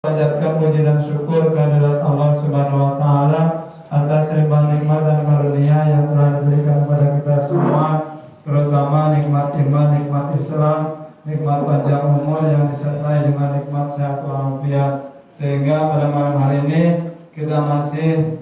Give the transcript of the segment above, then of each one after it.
Panjatkan puji dan syukur kehadirat Allah Subhanahu wa taala atas limpah nikmat dan karunia yang telah diberikan kepada kita semua, terutama nikmat iman, nikmat Islam, nikmat panjang umur yang disertai dengan nikmat sehat walafiat, sehingga pada malam hari ini kita masih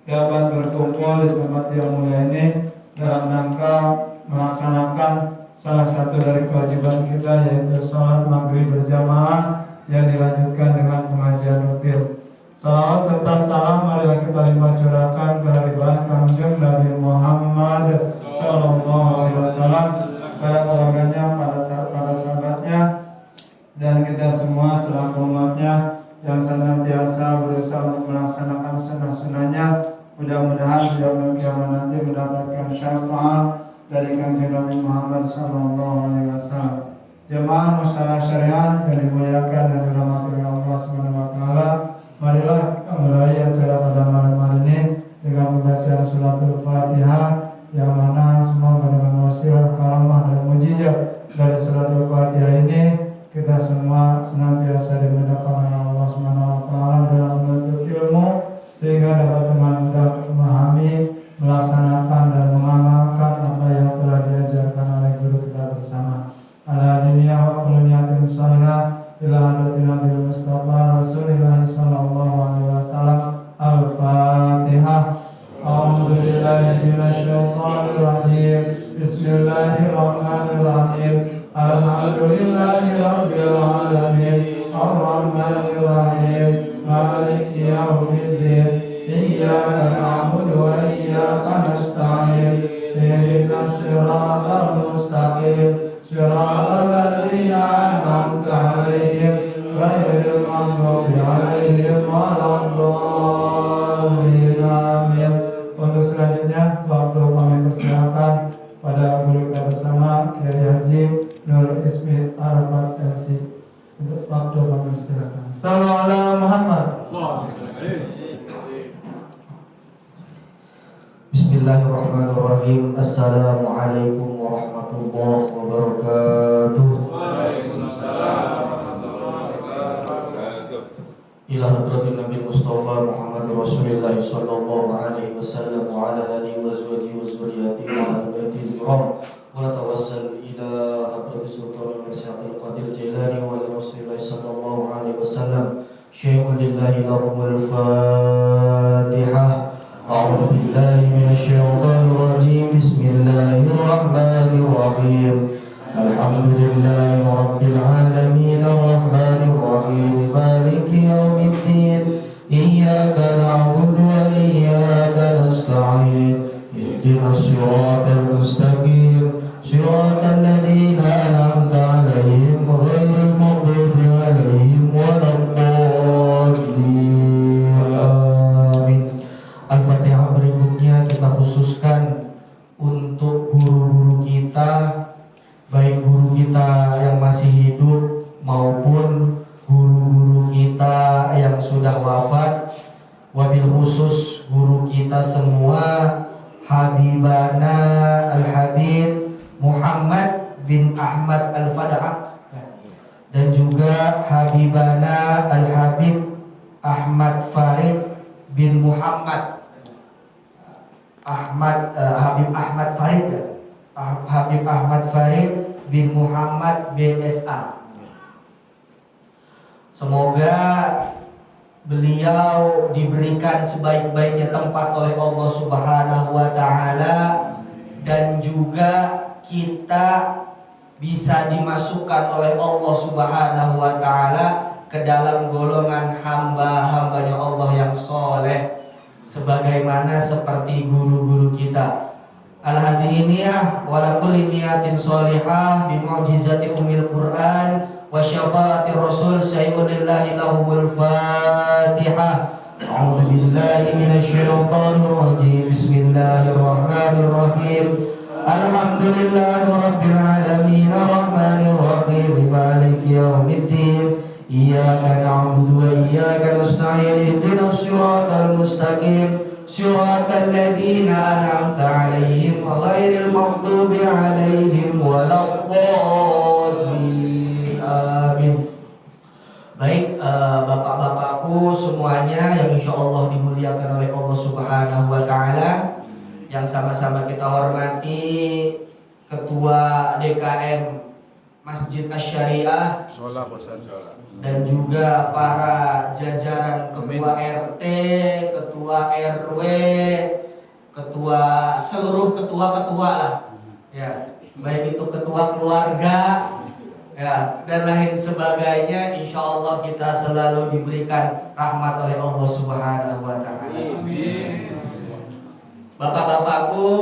dapat berkumpul di tempat yang mulia ini dalam rangka melaksanakan salah satu dari kewajiban kita, yaitu sholat maghrib berjamaah yang dilanjutkan dengan pengajian rutin. Salawat serta salam marilah kita limpah curahkan kehadiran Kanjeng Nabi Muhammad Sallallahu Alaihi Wasallam, para keluarganya, para sahabatnya, dan kita semua selaku umatnya yang senantiasa berusaha untuk melaksanakan sunnah-sunnahnya. Mudah-mudahan di yaumul kiamat nanti mendapatkan syafaat dari Kanjeng Nabi Muhammad Sallallahu Alaihi Wasallam. Jemaah musyawarah syariah yang dimuliakan dan dirahmati oleh Allah Subhanahu wa taala, marilah kita mulai acara pada malam hari ini dengan membaca suratul Fatihah, yang mana semoga dengan wasilah karamah dan mujizat dari suratul Fatihah ini kita semua senantiasa dimudahkan oleh Allah Subhanahu wa taala dalam menuntut ilmu, sehingga dapat dengan mudah memahami, melaksanakan dan mengamalkan apa yang telah diajarkan oleh guru kita bersama. Ala dunia wa kullu niyatin salihah ila hadratin Nabi Mustafa Rasulillah sallallahu alaihi wasallam. Al-Fatihah. A'udzu billahi minasy syaithanir rajim. Bismillahirrahmanirrahim. Alhamdulillahi rabbil alamin. Ar-Rahmanir Rahim. Maliki yaumiddin. Iyyaka na'budu wa iyyaka nasta'in. Ihdinas siratal mustaqim. Shiratal ladzina an'amta 'alaihim ghairil maghdubi 'alaihim waladdallin. Amin. Untuk selanjutnya waktu kami persilakan pada guru kita bersama Kiai Haji Nur Ismi Arafat LC. Untuk waktu kami persilakan. Sallu ala Muhammad. Bismillahirrahmanirrahim. Assalamualaikum warahmatullahi wabarakatuh. Waalaikumsalam warahmatullahi wabarakatuh. Ila hadratin Nabi Mustafa Muhammad Rasulullah sallallahu alaihi wasallam wa ala alihi wa azwajihi wa zurriyyatihi wa ala baitihi kiram. Wa natawassal ila hadratis sultan al-Masihil Qadir Jailani wa ila Rasulillah sallallahu alaihi wasallam. Syai'un lillahi lahumul Fatihah. أعوذ بالله من الشيطان الرجيم. بسم الله الرحمن الرحيم. الحمد لله رب العالمين الرحمن الرحيم مالك يوم الدين. إياك نعبد وإياك نستعين. اهدنا الصراط المستقيم صراط الذين أنعمت عليهم غير المغضوب عليهم ولا الضالين. Al-Fatihah berikutnya kita khususkan untuk guru-guru kita, baik guru kita yang masih hidup maupun guru-guru kita yang sudah wafat. Wabil khusus guru kita semua, Habibana Al-Habib Muhammad bin Ahmad Al-Fada'ak, dan juga Habibana Al-Habib Ahmad Farid bin Muhammad Habib Ahmad Farid, ya? Habib Ahmad Farid bin Muhammad BSA. Semoga beliau diberikan sebaik-baiknya tempat oleh Allah Subhanahu wa taala, dan juga kita bisa dimasukkan oleh Allah Subhanahu wa taala ke dalam golongan hamba-hambanya Allah yang soleh, sebagaimana seperti guru-guru kita. Al-hadiniyah wa lakulli niyatin sholihah bi mu'jizati ummil Qur'an wa syafaatir rasul sayyidina lahumul Fatihah. A'udzu billahi minasy syaithanir rajim. Bismillahirrahmanirrahim. Alhamdulillahi rabbil alamin arrahmanir rahim maliki yaumiddin. Iyyaka na'budu wa iyyaka nasta'in. Ihdinas siratal mustaqim siratal ladzina an'amta 'alaihim ghairil maghdubi 'alaihim waladdallin. Amin. Baik, bapak-bapakku semuanya yang insya Allah dimuliakan oleh Allah Subhanahu wa Ta'ala, yang sama-sama kita hormati Ketua DKM Masjid Asy-Syariah dan juga para jajaran Ketua RT, Ketua RW, seluruh ketua-ketua lah, ya, baik itu ketua keluarga, ya, dan lain sebagainya. Insya Allah kita selalu diberikan rahmat oleh Allah Subhanahu wa Ta'ala. Bapak-bapakku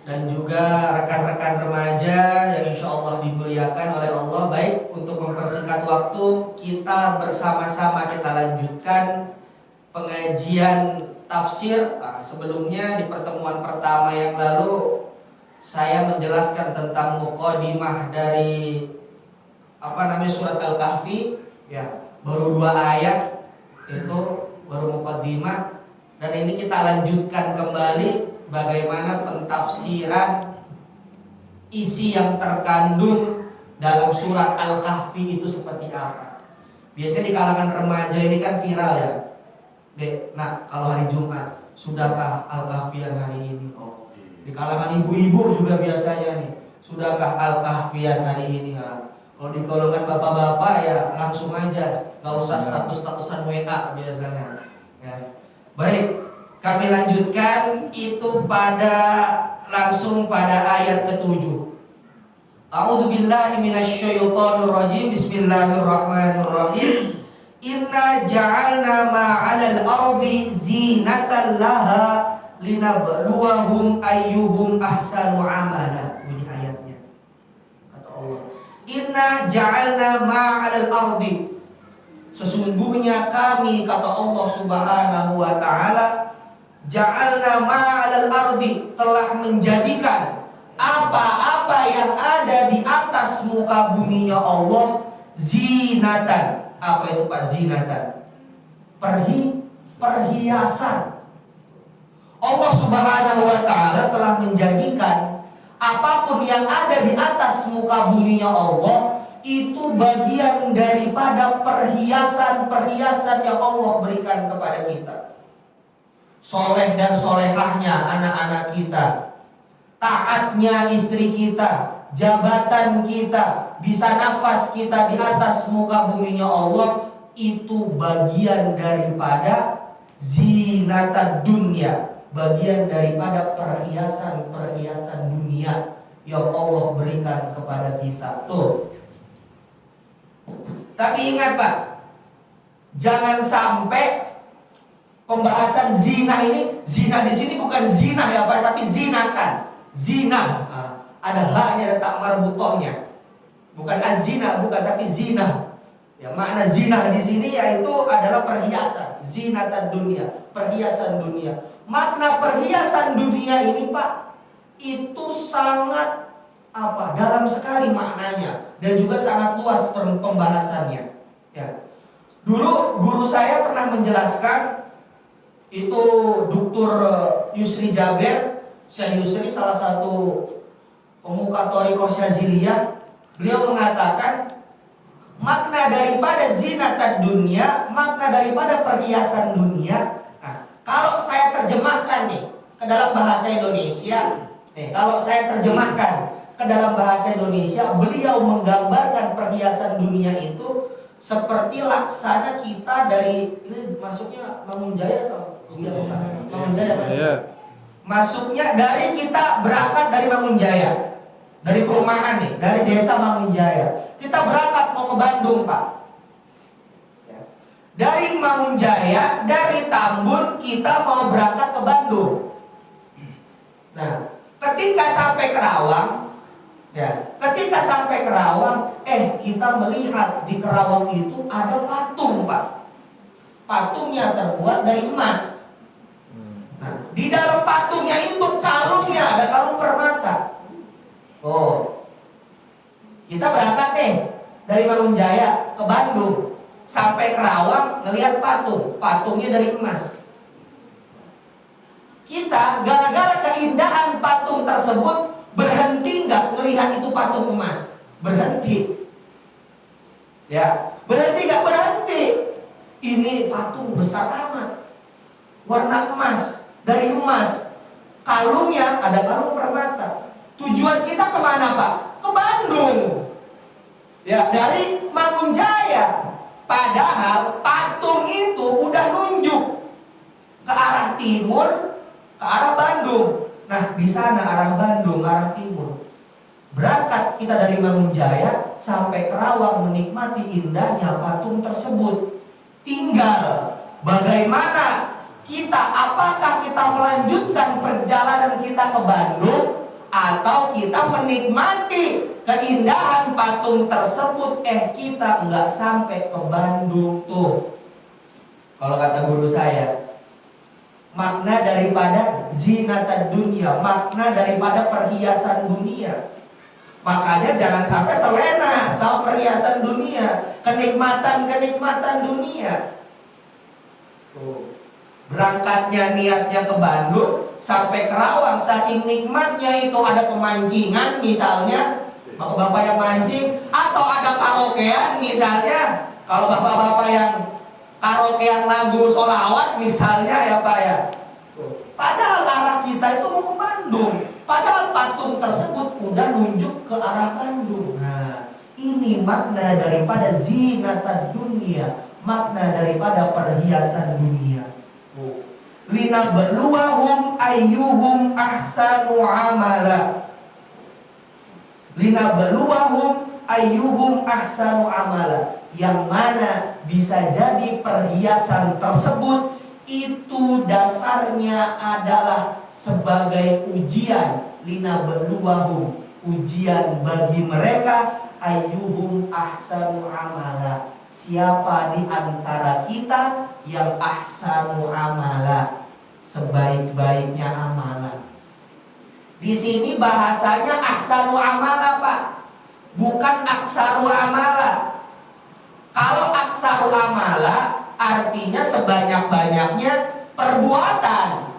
dan juga rekan-rekan remaja yang insya Allah dimuliakan oleh Allah. Baik, untuk mempersingkat waktu, kita bersama-sama kita lanjutkan pengajian tafsir. Sebelumnya di pertemuan pertama yang lalu saya menjelaskan tentang muqaddimah dari surat Al-Kahfi, ya, baru 2 ayat, itu baru muqaddimah, dan ini kita lanjutkan kembali bagaimana pentafsiran isi yang terkandung dalam surat Al-Kahfi itu seperti apa. Biasanya di kalangan remaja ini kan viral ya. Nah, kalau hari Jumat, sudahkah Al-Kahfian hari ini? Oh, di kalangan ibu-ibu juga biasanya nih, sudahkah Al-Kahfian hari ini? Kalau di golongan bapak-bapak ya langsung aja, nggak usah status-statusan WA biasanya. Ya. Baik, kami lanjutkan itu langsung pada ayat ke-7. A'udzubillahi minasyaitonirrajim. Bismillahirrahmanirrahim. Inna ja'alna ma'alal ardi zinatan laha linabluwahum ayyuhum ahsanu amala. Bunyi ayatnya. Kata Allah, inna ja'alna ma'alal ardi, sesungguhnya kami, kata Allah Subhanahu wa Ta'ala, ja'alna ma'alal ardi, telah menjadikan apa-apa yang ada di atas muka buminya Allah zinatan. Apa itu Pak zinatan? Perhiasan. Allah Subhanahu wa Ta'ala telah menjadikan apapun yang ada di atas muka buminya Allah itu bagian daripada perhiasan-perhiasan yang Allah berikan kepada kita. Soleh dan solehahnya anak-anak kita, taatnya istri kita, jabatan kita, bisa nafas kita di atas muka buminya Allah, itu bagian daripada zinatad dunya, bagian daripada perhiasan-perhiasan dunia yang Allah berikan kepada kita. Tuh. Tapi ingat Pak, jangan sampai pembahasan zina ini, zina di sini bukan zina ya Pak, tapi zinatan. Zina, ada haknya, ada tak marbutohnya. Bukan azina, bukan, tapi zina. Ya, makna zina di sini yaitu adalah perhiasan, zinatan dunia, perhiasan dunia. Makna perhiasan dunia ini Pak, itu sangat dalam sekali maknanya dan juga sangat luas pembahasannya. Ya. Dulu guru saya pernah menjelaskan, itu Dr. Yusri Jaber, Syekh Yusri, salah satu pemuka Thariqah Syadziliyah. Beliau mengatakan makna daripada zinatan dunia, makna daripada perhiasan dunia. Nah, kalau saya terjemahkan nih ke dalam bahasa Indonesia, kalau saya terjemahkan ke dalam bahasa Indonesia, beliau menggambarkan perhiasan dunia itu seperti laksana kita dari, ini masuknya Mangunjaya atau Mangunjaya Mas? Iya. Masuknya dari kita berangkat dari Mangunjaya, dari perumahan nih, dari desa Mangunjaya. Kita berangkat mau ke Bandung Pak. Ya. Dari Mangunjaya, dari Tambun kita mau berangkat ke Bandung. Nah, ketika sampai Kerawang, kita melihat di Kerawang itu ada patung Pak. Patungnya terbuat dari emas. Nah, di dalam patungnya itu kalungnya ada kalung permata. Oh, kita berangkat nih dari Mangunjaya ke Bandung, sampai Kerawang ngelihat patungnya dari emas. Kita gara-gara keindahan patung tersebut berhenti nggak melihat itu patung emas? Berhenti. Ya, berhenti nggak? Berhenti. Ini patung besar amat, warna emas, dari emas. Kalungnya ada kalung permata. Tujuan kita kemana Pak? Ke Bandung. Ya, dari Mangunjaya. Padahal patung itu udah nunjuk ke arah timur, ke arah Bandung. Nah, di sana arah Bandung, arah timur. Berangkat kita dari Mangunjaya sampai Kerawang menikmati indahnya patung tersebut. Tinggal bagaimana kita, apakah kita melanjutkan perjalanan kita ke Bandung atau kita menikmati keindahan patung tersebut. Kita nggak sampai ke Bandung tuh. Kalau kata guru saya, makna daripada zinatad dunia, makna daripada perhiasan dunia. Makanya jangan sampai terlena sama perhiasan dunia, kenikmatan-kenikmatan dunia. Berangkatnya niatnya ke Bandung, sampai Kerawang, saking nikmatnya itu ada pemancingan misalnya, bapak-bapak yang mancing, atau ada karaokean misalnya. Kalau bapak-bapak yang karaokean lagu sholawat misalnya ya Pak ya. Padahal arah kita itu mau ke Bandung. Padahal patung tersebut udah nunjuk ke arah Bandung. Nah, ini makna daripada zinatad dunia, makna daripada perhiasan dunia. Linabluwahum ayyuhum ahsanu amala. Linabluwahum ayyuhum ahsanu amala. Yang mana bisa jadi perhiasan tersebut itu dasarnya adalah sebagai ujian. Linabluwahum, ujian bagi mereka, ayyuhum ahsanu amala, siapa di antara kita yang ahsanu amala, sebaik-baiknya amalan. Di sini bahasanya ahsanu amala Pak, bukan aksaru amala. Kalau aksaru amala artinya sebanyak-banyaknya perbuatan.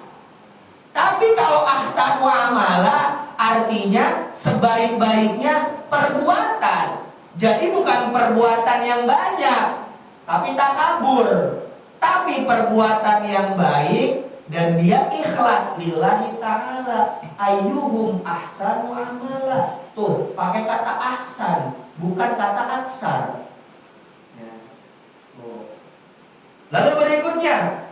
Tapi kalau ahsanu amala artinya sebaik-baiknya perbuatan. Jadi bukan perbuatan yang banyak, tapi takabur. Tapi perbuatan yang baik dan dia ikhlas lillahi ta'ala. Ayyuhum ahsanu amala. Tuh, pakai kata ahsan, bukan kata aksar. Lalu berikutnya,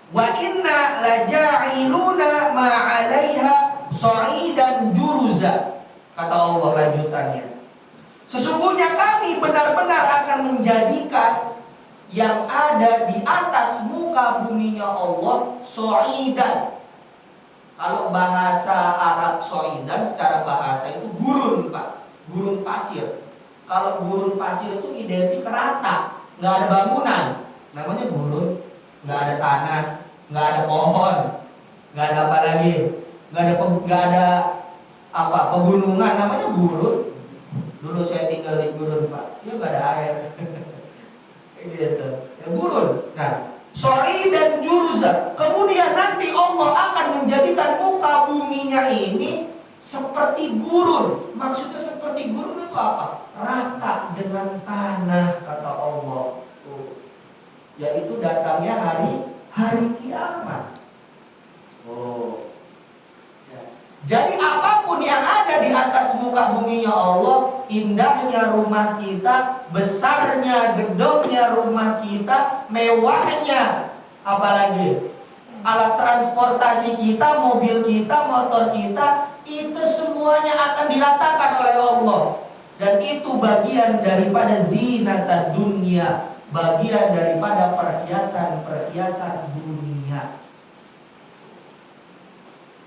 wa inna laja'iluna ma'alaiha sa'idan juruza. Kata Allah lanjutannya, sesungguhnya kami benar-benar akan menjadikan yang ada di atas muka buminya Allah sa'idan. Kalau bahasa Arab sa'idan secara bahasa itu gurun Pak, gurun pasir. Kalau gurun pasir itu identik rata, nggak ada bangunan, namanya gurun. Nggak ada tanah, nggak ada pohon, nggak ada apa lagi, nggak ada apa pegunungan, namanya gurun. Dulu saya tinggal di gurun Pak, ya nggak ada air, gitu, ya gurun. Nah, sori dan juruza. Kemudian nanti Allah akan menjadikan muka buminya ini seperti gurun. Maksudnya seperti gurun itu apa? Rata dengan tanah, kata Allah. Yaitu datangnya hari kiamat. Jadi apapun yang ada di atas muka buminya Allah, indahnya rumah kita, besarnya gedungnya rumah kita, mewahnya, apalagi alat transportasi kita, mobil kita, motor kita, itu semuanya akan diratakan oleh Allah. Dan itu bagian daripada zinatad dunia, bagian daripada perhiasan-perhiasan dunia.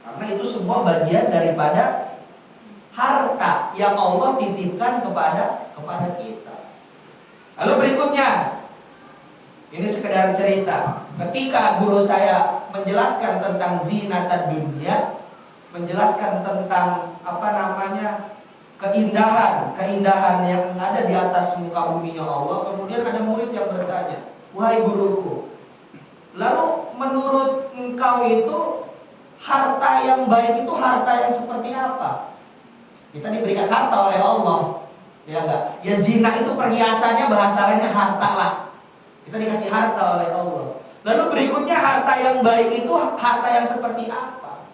Karena itu semua bagian daripada harta yang Allah titipkan kepada kita. Lalu berikutnya, ini sekedar cerita. Ketika guru saya menjelaskan tentang zinatad dunia, menjelaskan tentang keindahan yang ada di atas muka buminya Allah. Kemudian ada murid yang bertanya, wahai guruku, lalu menurut engkau itu harta yang baik itu harta yang seperti apa? Kita diberikan harta oleh Allah, ya enggak? Ya zina itu perhiasannya bahasa lainnya harta lah. Kita dikasih harta oleh Allah. Lalu berikutnya harta yang baik itu harta yang seperti apa?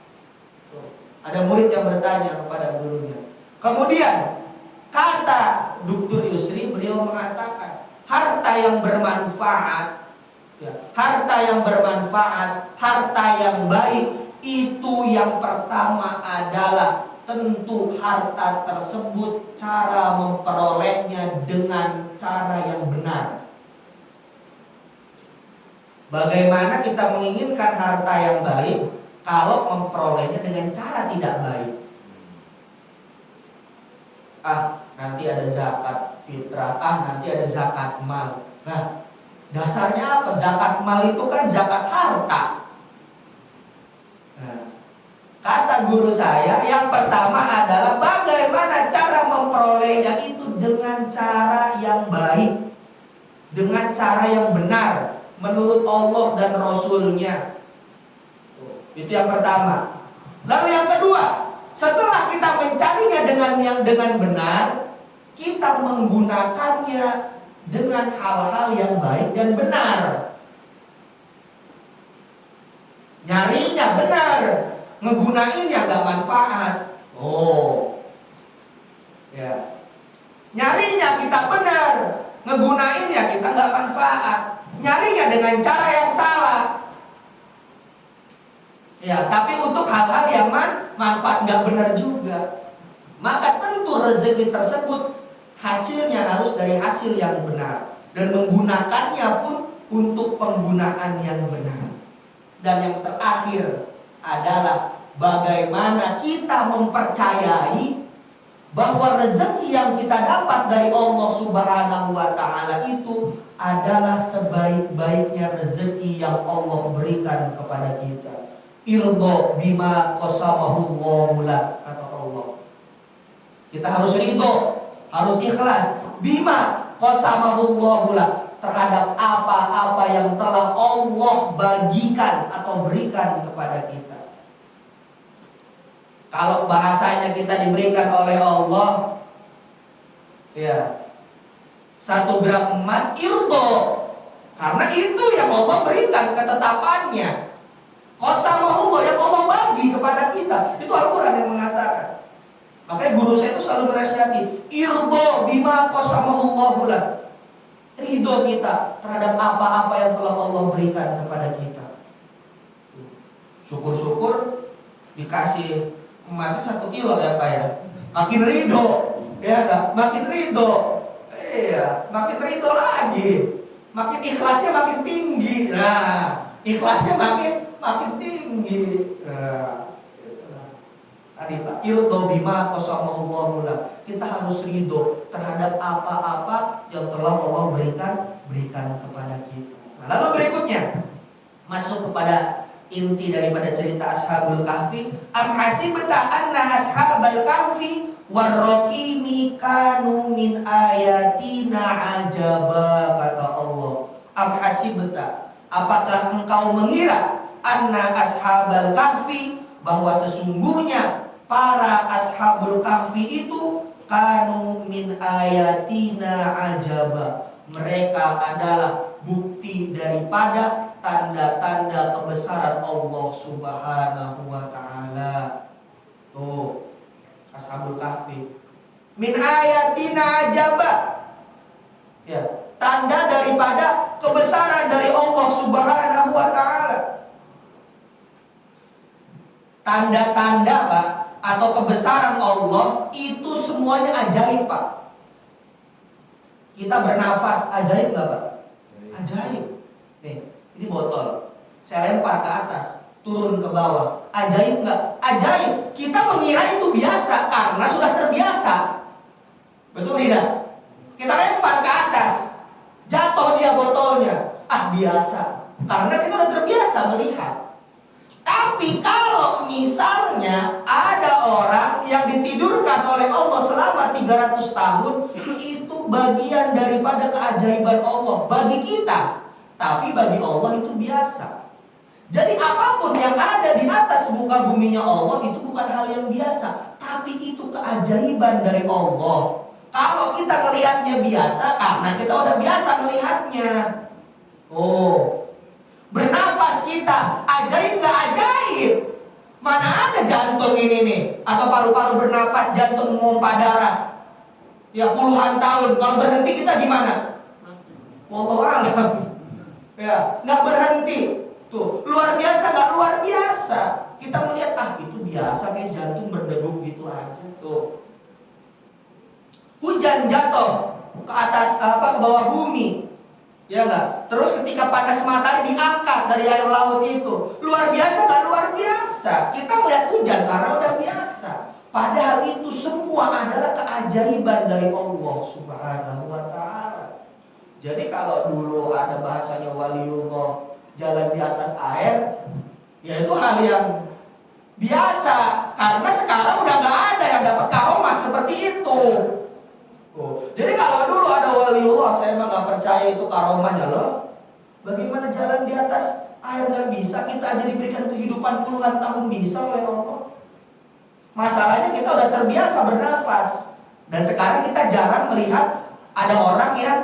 Tuh, ada murid yang bertanya kepada gurunya. Kemudian kata Dr. Yusri, beliau mengatakan harta yang bermanfaat, ya, harta yang bermanfaat, harta yang baik itu yang pertama adalah tentu harta tersebut cara memperolehnya dengan cara yang benar. Bagaimana kita menginginkan harta yang baik kalau memperolehnya dengan cara tidak baik? Nanti ada zakat fitrah, nanti ada zakat mal. Nah, dasarnya apa? Zakat mal itu kan zakat harta. Nah, kata guru saya, yang pertama adalah bagaimana cara memperolehnya itu dengan cara yang baik, dengan cara yang benar menurut Allah dan Rasulnya. Itu yang pertama. Lalu yang kedua, setelah kita mencarinya dengan benar, kita menggunakannya dengan hal-hal yang baik dan benar. Nyarinya benar, ngegunainnya gak manfaat. Ya. Nyarinya kita benar, ngegunainnya kita gak manfaat. Nyarinya dengan cara yang salah. Ya, tapi untuk hal-hal yang manfaat gak benar juga. Maka tentu rezeki tersebut hasilnya harus dari hasil yang benar, dan menggunakannya pun untuk penggunaan yang benar. Dan yang terakhir adalah bagaimana kita mempercayai bahwa rezeki yang kita dapat dari Allah Subhanahu wa Ta'ala itu adalah sebaik-baiknya rezeki yang Allah berikan kepada kita. Irdo bima qasamahullahu lak, kata Allah. Kita harus ridho, harus ikhlas bima qasamahullahu lak, terhadap apa-apa yang telah Allah bagikan atau berikan kepada kita. Kalau bahasanya kita diberikan oleh Allah, ya, 1 gram emas irdo, karena itu yang Allah berikan ketetapannya. Qasamahullah, yang Allah bagi kepada kita. Itu Al-Quran yang mengatakan. Makanya guru saya itu selalu menasihati, irdo bima qasamahullahu lak, ridho kita terhadap apa-apa yang telah Allah berikan kepada kita. Syukur-syukur dikasih emasnya 1 kilo ya Pak ya, makin ridho, ya kan? Makin ridho, iya, makin ridho lagi, makin ikhlasnya makin tinggi. Nah, ikhlasnya makin tinggi. Nah, tadi Pak, irdo bima qasamahullahu lak, kita harus ridho terhadap apa-apa yang telah Allah berikan kepada kita. Nah, lalu berikutnya masuk kepada inti daripada cerita Ashabul Kahfi. Am hasibta anna ashabal kahfi warraqimi kanu min ayatina ajaba, kata Allah. Am hasibta, apakah engkau mengira anna ashabal kahfi, bahwa sesungguhnya para ashabul kahfi itu kanu min ayatina ajaba, mereka adalah bukti daripada tanda-tanda kebesaran Allah Subhanahu wa Ta'ala. Tuh, ashabul kahfi min ayatina ajaba, ya, tanda daripada kebesaran dari Allah Subhanahu wa Ta'ala. Tanda-tanda Pak, atau kebesaran Allah itu semuanya ajaib Pak. Kita bernafas, ajaib nggak Pak? Ajaib. Nih, ini botol, saya lempar ke atas, turun ke bawah, ajaib nggak? Ajaib. Kita mengira itu biasa karena sudah terbiasa. Betul tidak? Kita lempar ke atas, jatuh dia botolnya, biasa, karena kita sudah terbiasa melihat. Tapi kalau misalnya ada orang yang ditidurkan oleh Allah selama 300 tahun, itu bagian daripada keajaiban Allah bagi kita. Tapi bagi Allah itu biasa. Jadi apapun yang ada di atas muka buminya Allah itu bukan hal yang biasa, tapi itu keajaiban dari Allah. Kalau kita melihatnya biasa karena kita udah biasa melihatnya. Oh, bernafas kita, ajaib gak ajaib? Mana ada jantung ini nih, atau paru-paru bernapas, jantung memompa darah. Ya puluhan tahun, kalau berhenti kita gimana? Wallahu a'lam. Ya, nggak berhenti. Tuh, luar biasa nggak luar biasa. Kita melihat itu biasa kayak jantung berdegup gitu aja tuh. Hujan jatuh ke atas ke bawah bumi. Ya enggak? Terus ketika panas matahari diangkat dari air laut itu, luar biasa nggak luar biasa? Kita melihat hujan karena udah biasa. Padahal itu semua adalah keajaiban dari Allah Subhanahu wa Ta'ala. Jadi kalau dulu ada bahasanya waliullah jalan di atas air, ya itu hal yang biasa. Karena sekarang udah nggak ada yang dapat karomah seperti itu. Jadi kalau dulu ada waliullah, saya emang nggak percaya itu karomahnya loh. Bagaimana jalan di atas air nggak bisa? Kita aja diberikan kehidupan puluhan tahun bisa oleh Allah. Masalahnya kita udah terbiasa bernafas, dan sekarang kita jarang melihat ada orang yang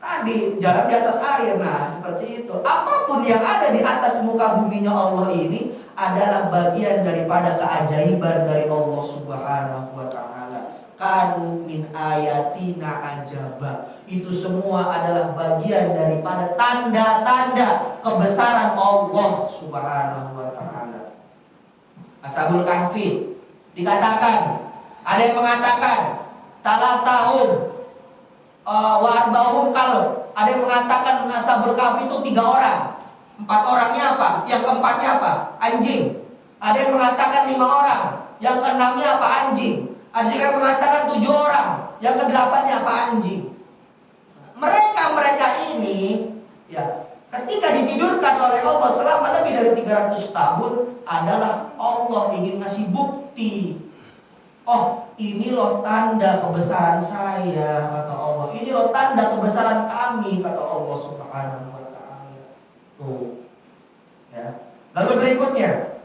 tadi jalan di atas air. Nah seperti itu. Apapun yang ada di atas muka buminya Allah ini adalah bagian daripada keajaiban dari Allah Subhanahu wa Ta'ala. Kanu min ayatina ajaba. Itu semua adalah bagian daripada tanda-tanda kebesaran Allah Subhanahu wa Ta'ala. Ashabul Kahfi dikatakan, ada yang mengatakan talatahum wa arba'um qalb. Ada yang mengatakan Ashabul Kahfi itu 3 orang. 4 orangnya apa? Yang keempatnya apa? Anjing. Ada yang mengatakan 5 orang. Yang keenamnya apa? Anjing. Ada yang mengatakan 7 orang. Yang ke-8-nya apa? Anjing. Mereka ini ya, ketika ditidurkan oleh Allah selama lebih dari 300 tahun adalah Allah ingin ngasih bukti. Oh, ini loh tanda kebesaran saya, kata Allah. Ini loh tanda kebesaran kami, kata Allah Subhanahu wa Ta'ala. Tuh. Ya. Lalu berikutnya,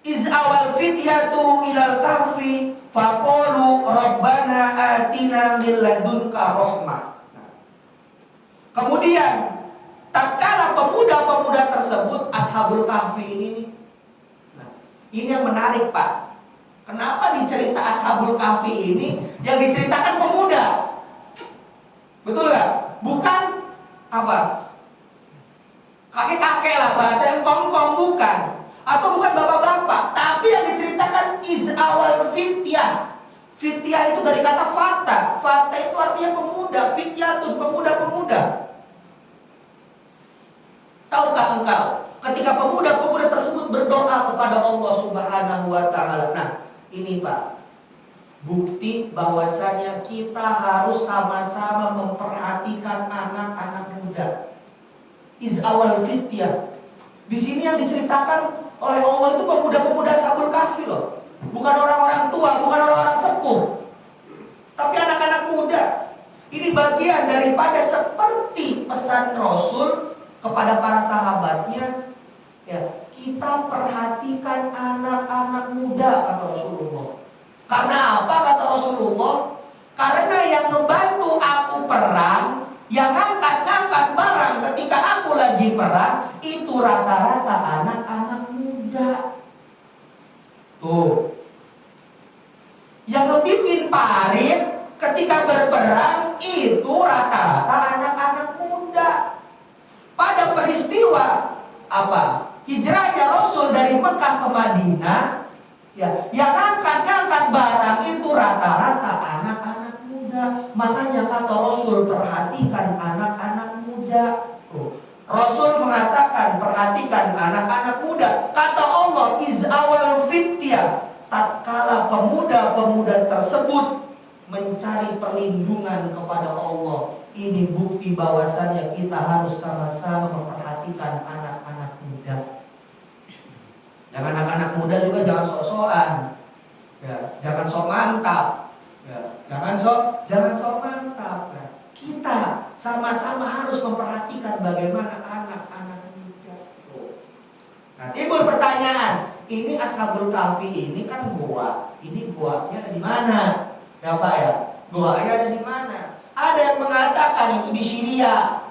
iz awal fityatu ilal kahfi faqalu rabbana atina min ladunka rahmah. Nah. Kemudian tatkala pemuda-pemuda tersebut Ashabul Kahfi ini nih. Nah, ini yang menarik, Pak. Kenapa di cerita Ashabul Kahfi ini yang diceritakan pemuda? Betul gak? Bukan apa? Kakek-kakek lah, bahasa yang kongkong, bukan. Atau bukan bapak-bapak. Tapi yang diceritakan iz awal fityah. Fityah itu dari kata fata. Fata itu artinya pemuda. Fityah itu pemuda-pemuda. Tahukah engkau ketika pemuda-pemuda tersebut berdoa kepada Allah Subhanahu wa Ta'ala? Nah, ini Pak, bukti bahwasanya kita harus sama-sama memperhatikan anak-anak muda. Iz awal fityah. Di sini yang diceritakan oleh Allah itu pemuda-pemuda Ashabul Kahfi loh. Bukan orang-orang tua, bukan orang-orang sepuh. Tapi anak-anak muda. Ini bagian daripada seperti pesan Rasul kepada para sahabatnya. Ya, kita perhatikan anak-anak muda, kata Rasulullah. Karena apa, kata Rasulullah? Karena yang membantu aku perang, yang ngangkat-ngangkat barang ketika aku lagi perang, itu rata-rata anak-anak muda. Tuh. Yang ngebikin parit ketika berperang, itu rata-rata anak-anak muda. Pada peristiwa apa? Hijrahnya Rasul dari Mekah ke Madinah, ya, yang ngangkat-ngangkat barang itu rata-rata anak-anak muda. Makanya kata Rasul, perhatikan anak-anak muda. Rasul mengatakan perhatikan anak-anak muda. Kata Allah, iz awal fityah. Tatkala pemuda-pemuda tersebut mencari perlindungan kepada Allah, ini bukti bahwasannya kita harus sama-sama memperhatikan anak-anak muda. Yang anak-anak muda juga jangan sok-sokan, ya, jangan sok mantap, ya, jangan sok mantap. Ya. Kita sama-sama harus memperhatikan bagaimana anak-anak muda. Nah, timbul pertanyaan, ini Ashabul Kahfi ini kan goa, ini goanya ada di mana? Ya Pak ya, goanya ada di mana? Ada yang mengatakan itu di Syria.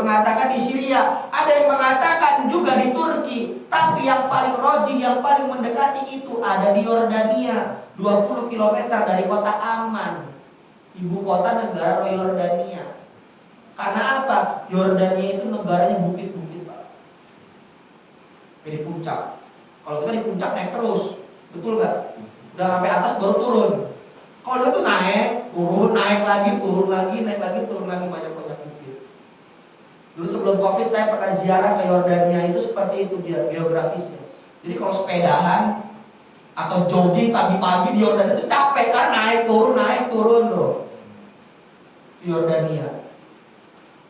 mengatakan di Syria, ada yang mengatakan juga di Turki. Tapi yang paling roji, yang paling mendekati itu ada di Yordania, 20 km dari kota Amman, ibu kota negara Yordania. Karena apa? Yordania itu negaranya bukit-bukit, Pak. Kayak di puncak. Kalau kita di puncak naik terus, betul nggak? Udah sampai atas baru turun. Kalau itu naik, turun, naik lagi, turun lagi, naik lagi, turun lagi, banyak-banyak bukit. Dulu sebelum Covid saya pernah ziarah ke Yordania, itu seperti itu dia geografisnya. Jadi kalau sepedahan atau jogging pagi-pagi di Yordania itu capek karena naik turun loh. Di Yordania.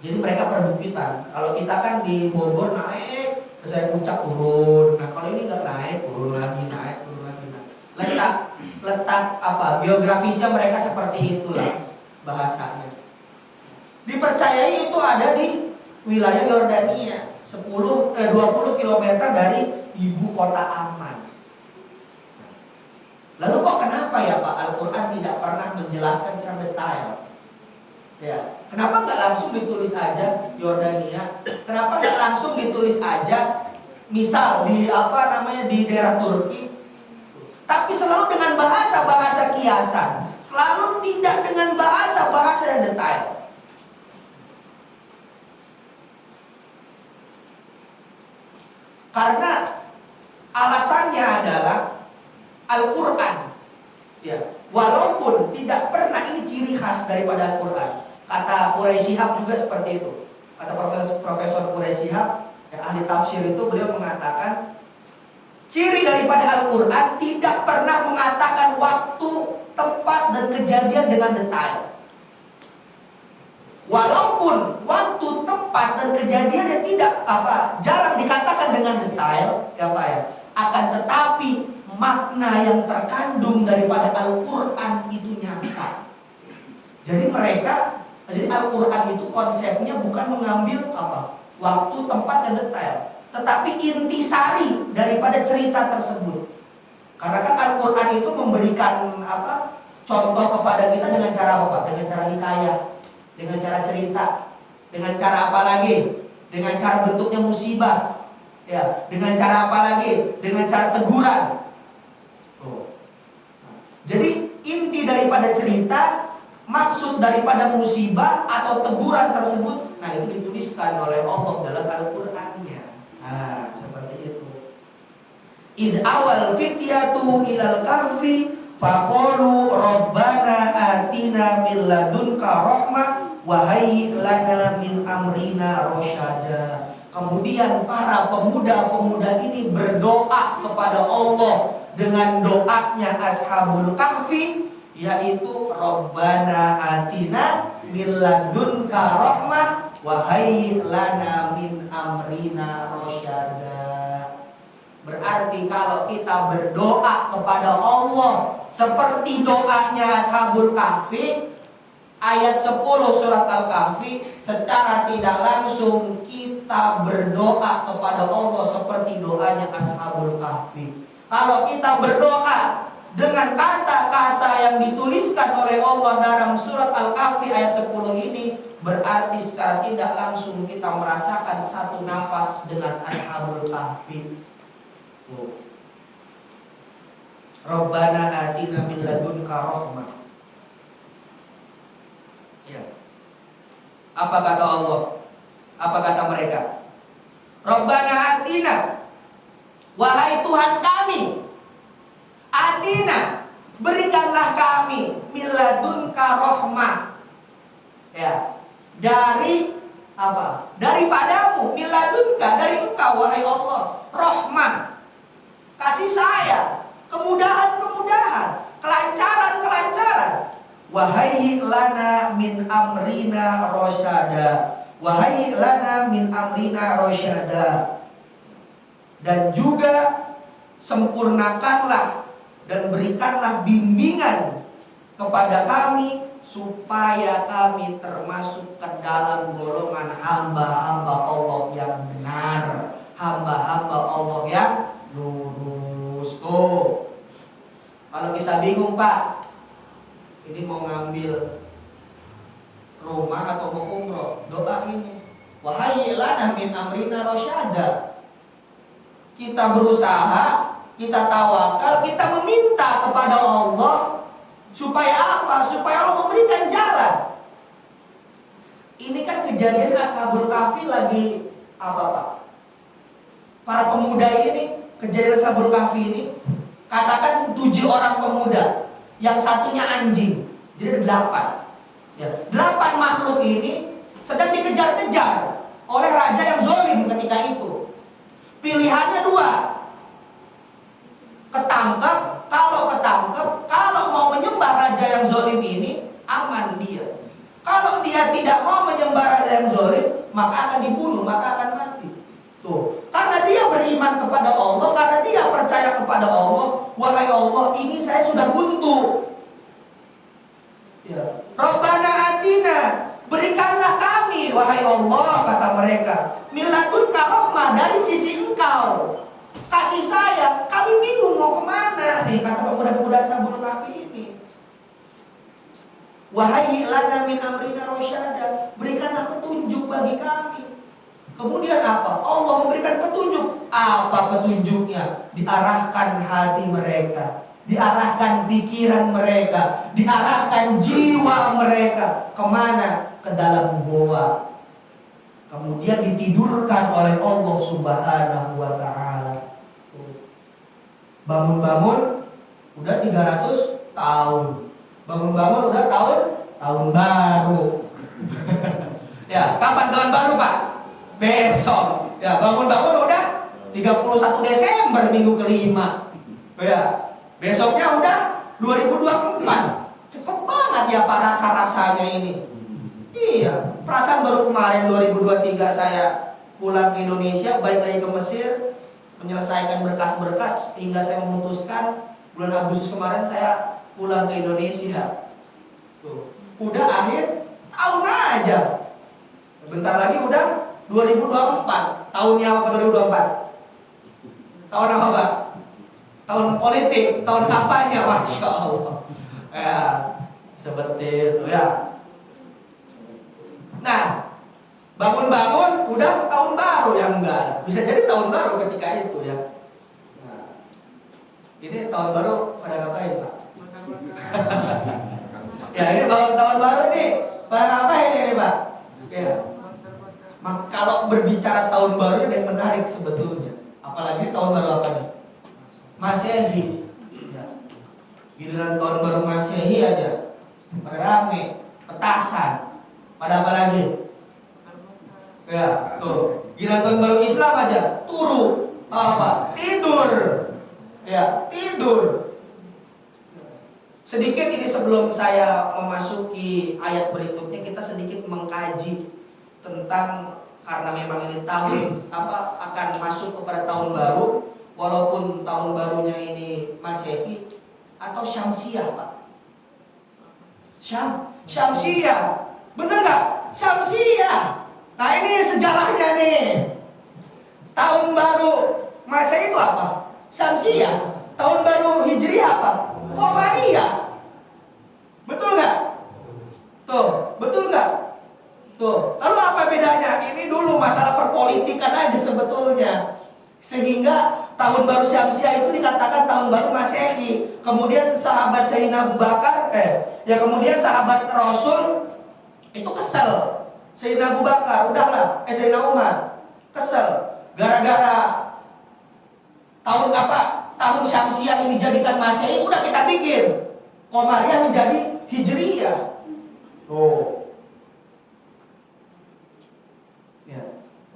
Jadi mereka perbukitan. Kalau kita kan di Bogor naik, terus saya puncak turun. Nah kalau ini nggak naik, turun lagi, naik, turun lagi. Nah, letak apa? Geografisnya mereka seperti itulah bahasanya. Dipercayai itu ada di wilayah Yordania, 20 km dari ibu kota Amman. Lalu kok kenapa ya Pak Al-Quran tidak pernah menjelaskan secara detail? Ya, kenapa nggak langsung ditulis aja Yordania? Kenapa nggak langsung ditulis aja, misal di di daerah Turki? Tapi selalu dengan bahasa kiasan, selalu tidak dengan bahasa yang detail. Karena alasannya adalah Al-Quran, ya, walaupun tidak pernah, ini ciri khas daripada Al-Quran. Kata Quraisy Shihab juga seperti itu. Kata Profesor Quraisy Shihab, ya, ahli tafsir itu, beliau mengatakan ciri daripada Al-Quran tidak pernah mengatakan waktu, tempat, dan kejadian dengan detail. Walaupun waktu, tempat, dan kejadiannya tidak jarang dikatakan dengan detail, ya Pak ya. Akan tetapi makna yang terkandung daripada Al-Quran itu nyata. Jadi Al-Quran itu konsepnya bukan mengambil waktu, tempat, dan detail, tetapi intisari daripada cerita tersebut. Karena kan Al-Quran itu memberikan contoh kepada kita dengan cara apa? Dengan cara hikayat, dengan cara cerita, dengan cara apa lagi? Dengan cara bentuknya musibah, ya. Dengan cara apa lagi? Dengan cara teguran. Jadi inti daripada cerita, maksud daripada musibah atau teguran tersebut, nah itu dituliskan oleh Allah dalam Al-Qur'annya. Nah, seperti itu. Id awal fityatu ilal kahfi faqalu rabbana atina min ladunka rahmah wa hayyi lana min amrina rasyada. Kemudian para pemuda-pemuda ini berdoa kepada Allah dengan doanya Ashabul Kahfi, yaitu Rabbana atina min ladunka rahmah wa hayyi lana min amrina rasyada. Berarti kalau kita berdoa kepada Allah seperti doanya Ashabul Kahfi, ayat 10 surat Al-Kahfi, secara tidak langsung kita berdoa kepada Allah seperti doanya Ashabul Kahfi. Kalau kita berdoa dengan kata-kata yang dituliskan oleh Allah dalam surat Al-Kahfi ayat 10 ini, berarti secara tidak langsung kita merasakan satu nafas dengan Ashabul Kahfi. Rabbana atina min ladunka rahmah. Ya. Apa kata Allah? Apa kata mereka? Rabbana atina, wahai Tuhan kami, atina, berikanlah kami min ladunka rahmah. Ya. Dari apa? Daripadamu, min ladunka, dari Engkau wahai Allah, rahmah, kasih sayang, kemudahan-kemudahan, kelancaran-kelancaran. Wahai lana min amrina rasyada, wahai lana min amrina rasyada. Dan juga sempurnakanlah dan berikanlah bimbingan kepada kami supaya kami termasuk ke dalam golongan hamba-hamba Allah yang benar, hamba-hamba Allah yang lurus. Tuh, kalau kita bingung, Pak, ini mau ngambil rumah atau mau umroh, doa ini. Wahai lana min amrina rasyada. Kita berusaha, kita tawakal, kita meminta kepada Allah supaya apa? Supaya Allah memberikan jalan. Ini kan kejadian Ashabul Kahfi lagi apa Pak? Para pemuda ini, kejadian Ashabul Kahfi ini, katakan 7 orang pemuda, yang satunya anjing, jadi 8. Ya, 8 makhluk ini sedang dikejar-kejar oleh raja yang zalim ketika itu. Pilihannya 2. Ketangkep, kalau mau menyembah raja yang zalim ini, aman dia. Kalau dia tidak mau menyembah raja yang zalim, maka akan dibunuh, maka akan mati. Tuh, karena dia beriman kepada Allah, karena dia percaya kepada Allah, wahai Allah, ini saya sudah buntu. Ya. Rabbana atina, berikanlah kami, wahai Allah, kata mereka, miladun rahmah, dari sisi Engkau. Kasih sayang, kami bingung mau kemana nih, kata pemuda-pemuda Ashabul Kahfi ini. Wahai lana min amrina rasyada, berikanlah petunjuk bagi kami. Kemudian apa? Allah memberikan petunjuk. Apa petunjuknya? Diarahkan hati mereka, diarahkan pikiran mereka, diarahkan jiwa mereka. Kemana? Ke dalam goa. Kemudian ditidurkan oleh Allah Subhanahu wa ta'ala. Bangun-bangun udah 300 tahun. Bangun-bangun udah tahun baru. Ya, kapan tahun baru, Pak? Besok. Ya, bangun-bangun udah 31 Desember minggu kelima. Ya, besoknya udah 2024. Cepet banget ya Pak rasa-rasanya ini. Iya, perasaan baru kemarin 2023 saya pulang ke Indonesia, balik lagi ke Mesir, menyelesaikan berkas-berkas hingga saya memutuskan bulan Agustus kemarin saya pulang ke Indonesia. Tuh, udah akhir tahun aja. Bentar lagi udah 2024. Tahunnya apa 2024? Tahun apa, Pak? Tahun politik, tahun kampanye, Masya Allah. Ya, seperti itu ya. Nah, bangun-bangun udah tahun baru ya enggak. Bisa jadi tahun baru ketika itu ya. Nah, ini tahun baru pada ngapain, Pak? Ya, ini tahun baru nih. Pada ngapain ini, Pak? Ya. Maka kalau berbicara tahun baru ini yang menarik sebetulnya. Apalagi tahun baru apa nih? Masehi. Ya. Giliran tahun baru Masehi aja pada rame, petasan. Pada apa lagi? Ya, tuh. Giliran tahun baru Islam aja, turu. Apa? Tidur. Ya, tidur. Sedikit ini sebelum saya memasuki ayat berikutnya, kita sedikit mengkaji tentang, karena memang ini tahun akan masuk kepada tahun baru, walaupun tahun barunya ini Masehi atau Syamsiah, Pak. Syamsiah. Bener nggak? Syamsiah. Nah, ini sejarahnya nih. Tahun baru Masehi itu apa? Syamsiah. Tahun baru Hijriah apa? Qamariyah. Betul nggak? Tuh, betul nggak? Tuh, lalu apa bedanya? Ini dulu masalah perpolitikan aja sebetulnya. Sehingga tahun baru Syamsiah itu dikatakan tahun baru Masehi. Kemudian sahabat Sayyidina Abu Bakar, kemudian sahabat Rasul itu kesel. Sayyidina Abu Bakar, udahlah, Sayyidina Umar kesel gara-gara tahun Syamsiah ini dijadikan Masehi, udah kita bikin Qamariyah menjadi Hijriyah. Tuh. Ya.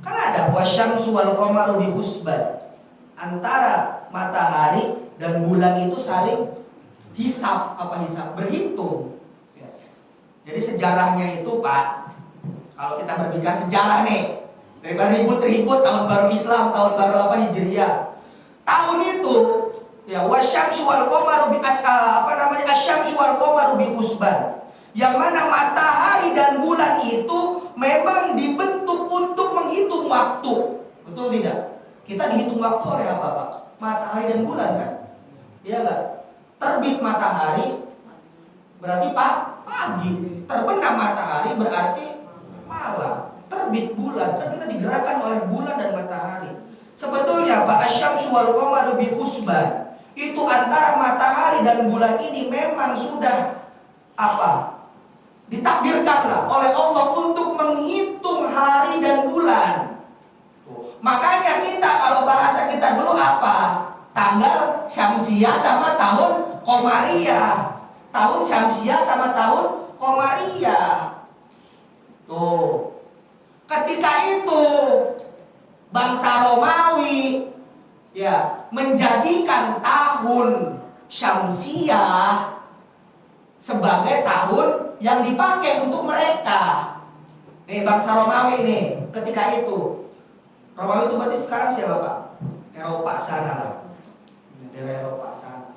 Kan ada wasyamsu wal qamaru bi husban. Antara matahari dan bulan itu saling hisab, berhitung. Ya. Jadi sejarahnya itu, Pak, kalau kita berbicara sejarah nih, daripada ribut-ribut tahun baru Islam, tahun baru Hijriyah. Tahun itu ya wasyamsu wal qamaru bi asyamsu wal qamaru bi husban. Yang mana matahari dan bulan itu memang dibentuk untuk menghitung waktu. Betul tidak? Kita dihitung waktu oleh apa, Pak? Matahari dan bulan kan? Iya enggak? Terbit matahari berarti pagi. Terbenam matahari berarti malam. terbit bulan, kan kita digerakkan oleh bulan dan matahari. Sebetulnya Pak Asyamsu wal qamaru bi husban. Itu antara matahari dan bulan ini memang sudah ditakdirkanlah oleh Allah untuk menghitung hari dan bulan. Makanya kita kalau bahasa kita dulu tanggal Syamsiah sama tahun Qamariyah. Tahun Syamsiah sama tahun Qamariyah. Tuh. Ketika itu bangsa Romawi menjadikan tahun Syamsiah sebagai tahun yang dipakai untuk mereka. Nih bangsa Romawi nih, ketika itu. Romawi itu berarti sekarang siapa Pak? Eropa sana lah. Daerah Eropa sana.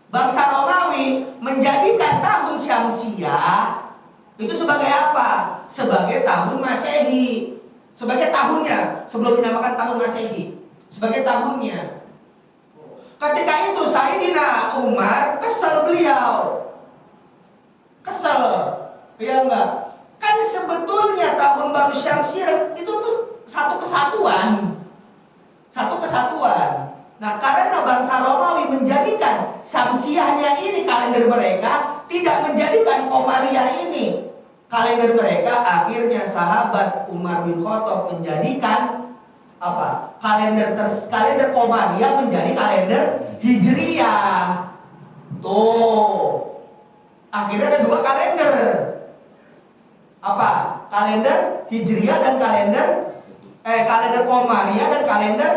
Bangsa Romawi menjadikan tahun Syamsiah itu sebagai apa? Sebagai tahun Masehi. Sebagai tahunnya, sebelum dinamakan tahun Masehi. Sebagai tahunnya. Ketika itu Sayyidina Umar kesel beliau. Kesel. Ya enggak? Kan sebetulnya tahun baru Syamsiah itu tuh satu kesatuan. Satu kesatuan. Nah, karena bangsa Romawi menjadikan Syamsiahnya ini kalender mereka, tidak menjadikan Qamariyah ini kalender mereka, akhirnya sahabat Umar bin Khattab menjadikan kalender Qamariyah menjadi kalender Hijriyah. Tuh. Akhirnya ada dua kalender. Kalender Hijriyah dan kalender Qamariyah dan kalender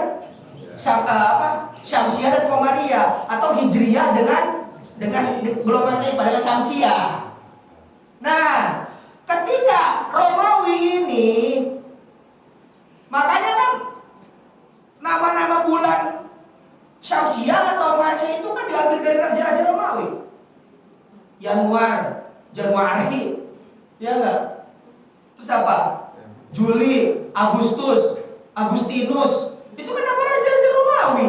Syamsiah dan Qamariyah, atau Hijriyah dengan belum Masehi pada Syamsiah. Nah, ketika Romawi ini, makanya kan nama-nama bulan Syamsiah atau Masehi itu kan diambil dari raja-raja Romawi. Januari, ya enggak? Terus apa? Juli, Agustus, Agustinus, itu kan nama raja-raja Romawi.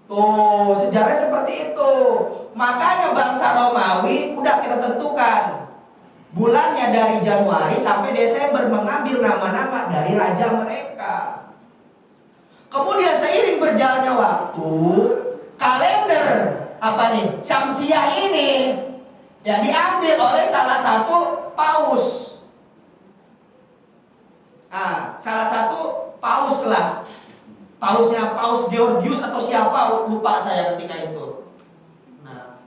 Tuh, sejarahnya seperti itu. Makanya bangsa Romawi udah kita tentukan bulannya dari Januari sampai Desember, mengambil nama-nama dari raja mereka. Kemudian seiring berjalannya waktu, kalender Syamsiah ini diambil oleh salah satu paus. Salah satu paus lah. Pausnya Paus Georgius atau siapa, lupa saya ketika itu. Nah,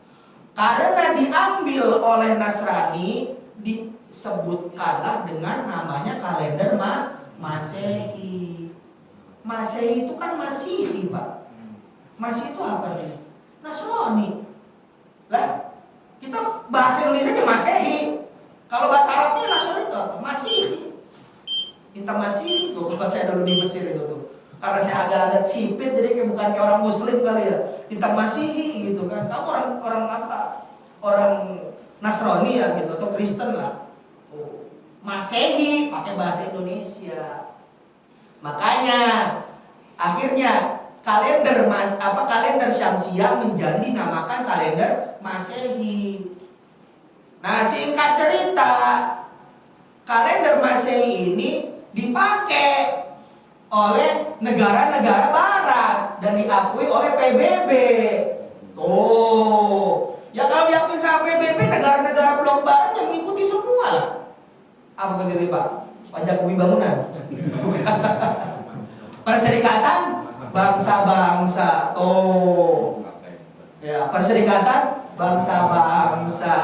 karena diambil oleh Nasrani, disebutkanlah dengan namanya kalender Masehi. Masehi itu kan Masihi, Pak. Masihi itu apa nih? Nasrani. Lah, kita bahasa Indonesia aja Masehi. Kalau bahasa Arabnya Nasrani itu apa? Masihi. Kita Masihi itu, kalau saya dulu di Mesir itu tuh. Karena saya agak sipit, jadi bukan kayak orang Muslim kali ya. Kita Masihi gitu kan. Kamu orang apa? Orang Nasrani ya gitu, atau Kristen lah. Masehi pakai bahasa Indonesia. Makanya akhirnya kalender Syamsiah menjadi namakan kalender Masehi. Nah, singkat cerita, kalender Masehi ini dipakai oleh negara-negara barat dan diakui oleh PBB. Tuh. Ya kalau diakui sama PBB, negara-negara blok barat yang mengikuti semua lah. Apa PBB, Pak? Pajak bumi bangunan. Perserikatan bangsa-bangsa. Tuh. Ya, Perserikatan bangsa-bangsa.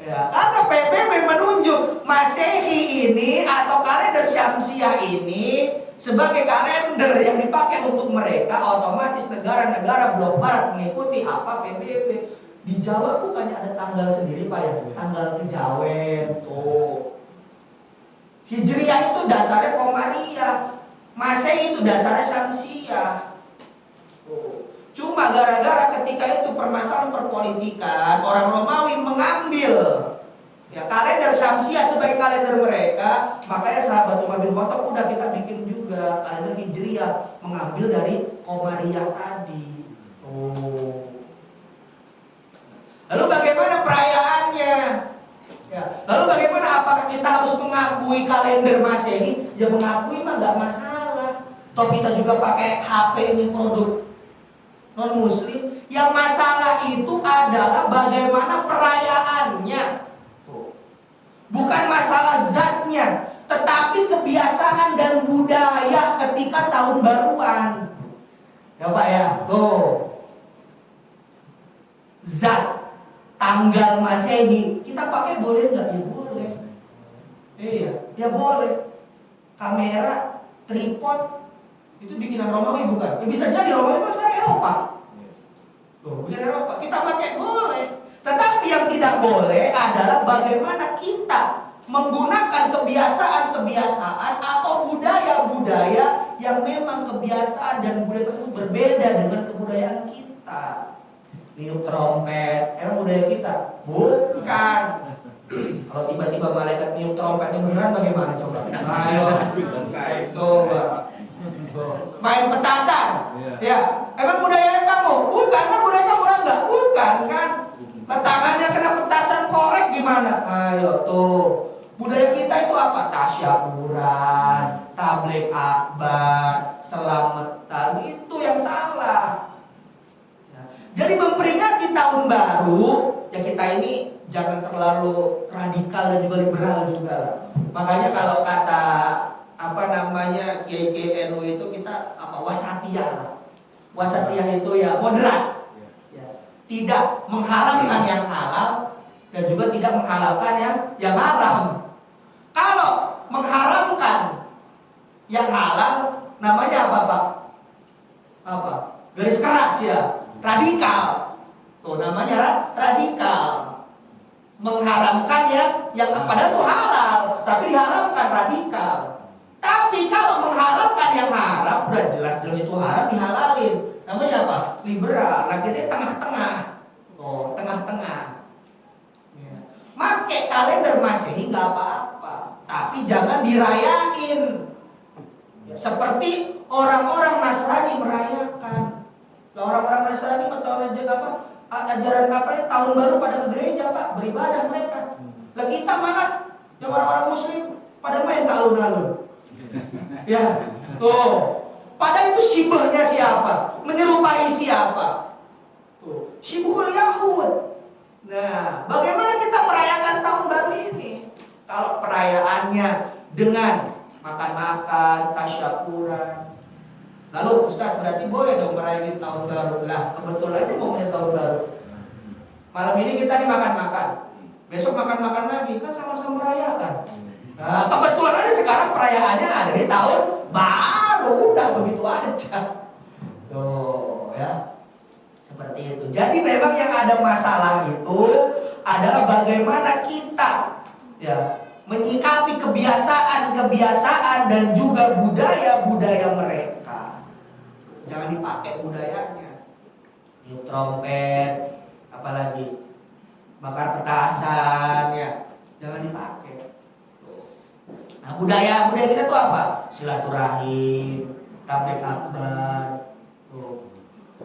Ya, karena PBB menunjuk Masehi ini atau kalender Syamsiah ini sebagai kalender yang dipakai untuk mereka, otomatis negara-negara blok barat mengikuti apa PBB. Di Jawa bukannya ada tanggal sendiri, Pak ya? Tanggal kejawen. Tuh. Hijriyah itu dasarnya Qamariyah. Masehi itu dasarnya Syamsiah. Tuh. Cuma gara-gara ketika itu permasalahan perpolitikan, orang Romawi mengambil kalender Syamsiah sebagai kalender mereka, makanya sahabat Umar bin Khattab udah kita bikin juga kalender Hijriyah, mengambil dari Qamariyah tadi. Lalu bagaimana perayaannya? Lalu bagaimana apakah kita harus mengakui kalender Masehi, ya mengakui mah nggak masalah. Toh kita juga pakai HP ini produk non muslim. Yang masalah itu adalah bagaimana perayaannya. Tuh. Bukan masalah zatnya, tetapi kebiasaan dan budaya ketika tahun baruan. Ya Pak ya, tuh. Zat tanggal Masehi kita pakai boleh nggak? Ya boleh. Iya, ya boleh. Kamera, tripod itu bikinan Romawi bukan? Ya bisa jadi Romawi itu sekarang Eropa. Tuh, bikinan Eropa. Kita pakai boleh. Tetapi yang tidak boleh adalah bagaimana kita menggunakan kebiasaan-kebiasaan atau budaya-budaya yang memang kebiasaan dan budaya tersebut berbeda dengan kebudayaan kita. Niup trompet, emang budaya kita? Bukan. Kalau tiba-tiba malaikat niup trompetnya beneran bagaimana coba? Ayo, coba. Main petasan, ya. Emang budaya kamu? Bukan kan budaya kamu enggak? Bukan kan? Tangannya kena petasan korek gimana? Ayo tuh. Budaya kita itu apa? Tasyakuran, tabligh akbar, selamatan. Itu yang salah. Jadi memperingati tahun baru, ya kita ini jangan terlalu radikal dan juga liberal juga. Makanya kalau kata Kiai NU itu kita wasatiyah lah. Wasatiyah itu ya moderat. Ya. Tidak mengharamkan yang halal dan juga tidak menghalalkan yang haram. Kalau mengharamkan yang halal namanya apa, Pak? Apa? Garis keras ya. Radikal. Tuh namanya radikal. Mengharamkan yang padahal itu halal, tapi diharamkan radikal. Tapi kalau menghalalkan yang haram, udah jelas-jelas itu haram dihalalin. Namanya apa? Liberal. Nah kita tengah-tengah. Oh, tengah-tengah. Ya. Make kalender Masehi nggak apa-apa, tapi jangan dirayain. Ya, seperti orang-orang Nasrani merayakan. Orang-orang Nasrani atau ajaran tahun baru pada ke gereja Pak, beribadah mereka. Lah kita malah yang orang-orang Muslim pada main ke alun-alun. Ya, tuh. Padahal itu sibahnya siapa? Menyerupai siapa? Tuh, Syibhul Yahud. Nah, bagaimana kita merayakan tahun baru ini? Kalau perayaannya dengan makan-makan, tasyakuran. Lalu Ustaz berarti boleh dong merayakan tahun baru. Lah, kebetulan itu momennya tahun baru. Malam ini kita makan-makan. Besok makan-makan lagi, kan sama-sama merayakan. Nah, kebetulan aja sekarang perayaannya ada di tahun baru, udah begitu aja. Tuh, ya. Seperti itu. Jadi memang yang ada masalah itu adalah bagaimana kita ya menyikapi kebiasaan-kebiasaan dan juga budaya-budaya mereka. Jangan dipakai budayanya. Niup trompet, apalagi bakar petasan ya. Jangan dipakai. Nah, budaya kita tuh apa? Silaturahim, tabligh akbar. Tuh.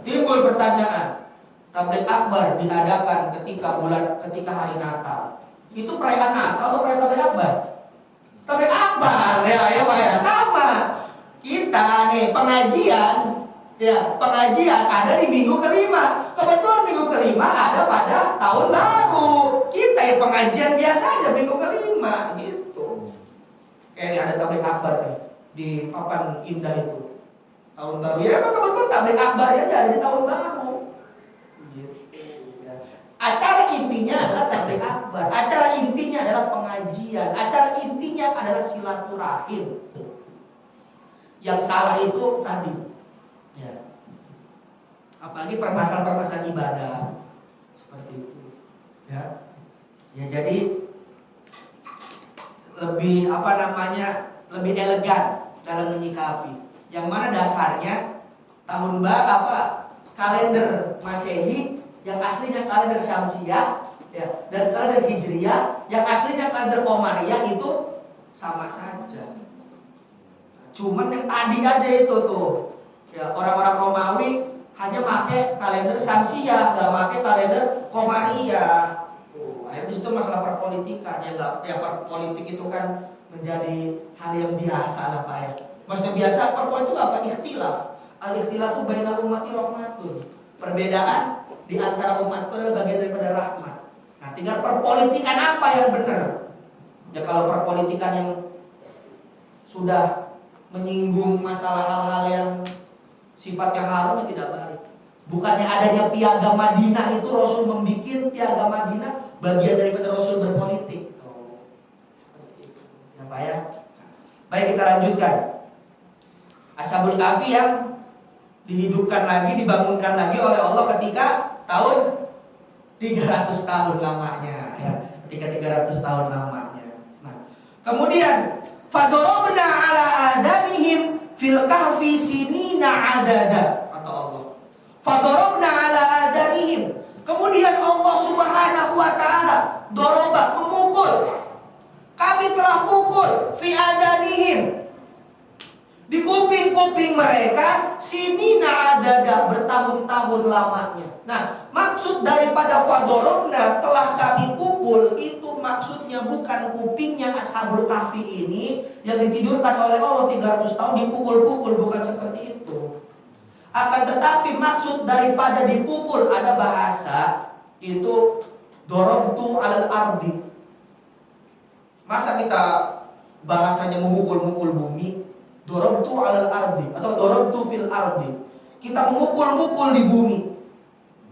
Timbul pertanyaan, tabligh akbar diadakan ketika hari Natal. Itu perayaan Natal atau perayaan tabligh akbar? Tabligh akbar, ya Pak ya, sama. Kita nih pengajian ada di minggu kelima. Kebetulan minggu kelima ada pada tahun baru. Kita pengajian biasa aja minggu kelima gitu. Kayak ini ada tabligh akbar nih di papan indah itu. Tahun baru ya emang kebetulan tabligh akbar aja ada di tahun baru. Gitu. Ya. Acara intinya adalah tabligh akbar. Acara intinya adalah pengajian. Acara intinya adalah silaturahim. Yang salah itu tadi. Ya. Apalagi permasalahan ibadah seperti itu. Ya. Ya jadi lebih lebih elegan dalam menyikapi. Yang mana dasarnya tahun baru kalender Masehi yang aslinya kalender Syamsiah ya, dan kalender Hijriyah yang aslinya kalender Qamariyah itu sama saja. Cuman yang tadi aja itu tuh ya orang-orang Romawi hanya pakai kalender Syamsiah, nggak pakai kalender Qamariyah. Tuh, akhirnya di situ masalah perpolitikan ya nggak ya politik itu kan menjadi hal yang biasa lah Pak ya. Maksudnya biasa perpolitik itu apa? Ikhtilaf. Al ikhtilaf itu baina ummati rahmatun. Perbedaan di antara umat itu adalah bagian daripada rahmat. Nah, tinggal perpolitikan apa yang benar. Ya kalau perpolitikan yang sudah menyinggung masalah hal-hal yang sifatnya haram ya tidak baik. Bukannya adanya piagam Madinah itu Rasul membuat piagam Madinah bagian daripada Rasul berpolitik. Seperti itu. Ya Pak ya. Baik kita lanjutkan. Ashabul Kahfi yang dihidupkan lagi, dibangunkan lagi oleh Allah ketika tahun 300 tahun lamanya ya. Ketika 300 tahun lamanya. Nah, kemudian fadorobna ala adanihim fil kahfi sinina adada kata Allah. Fadorobna ala adanihim. Kemudian Allah Subhanahu wa taala doroba memukul. Kami telah pukul fi adanihim di kuping-kuping mereka sinina adada bertahun-tahun lamanya. Nah, maksud daripada fadorobna telah kami pukul itu maksudnya bukan kupingnya Ashabul Kahfi ini yang ditidurkan oleh Allah 300 tahun dipukul-pukul, bukan seperti itu. Akan tetapi maksud daripada dipukul ada bahasa itu dorobtu alal ardi. Masa kita bahasanya memukul-mukul bumi, dorobtu alal ardi atau dorobtu fil ardi. Kita memukul-mukul di bumi.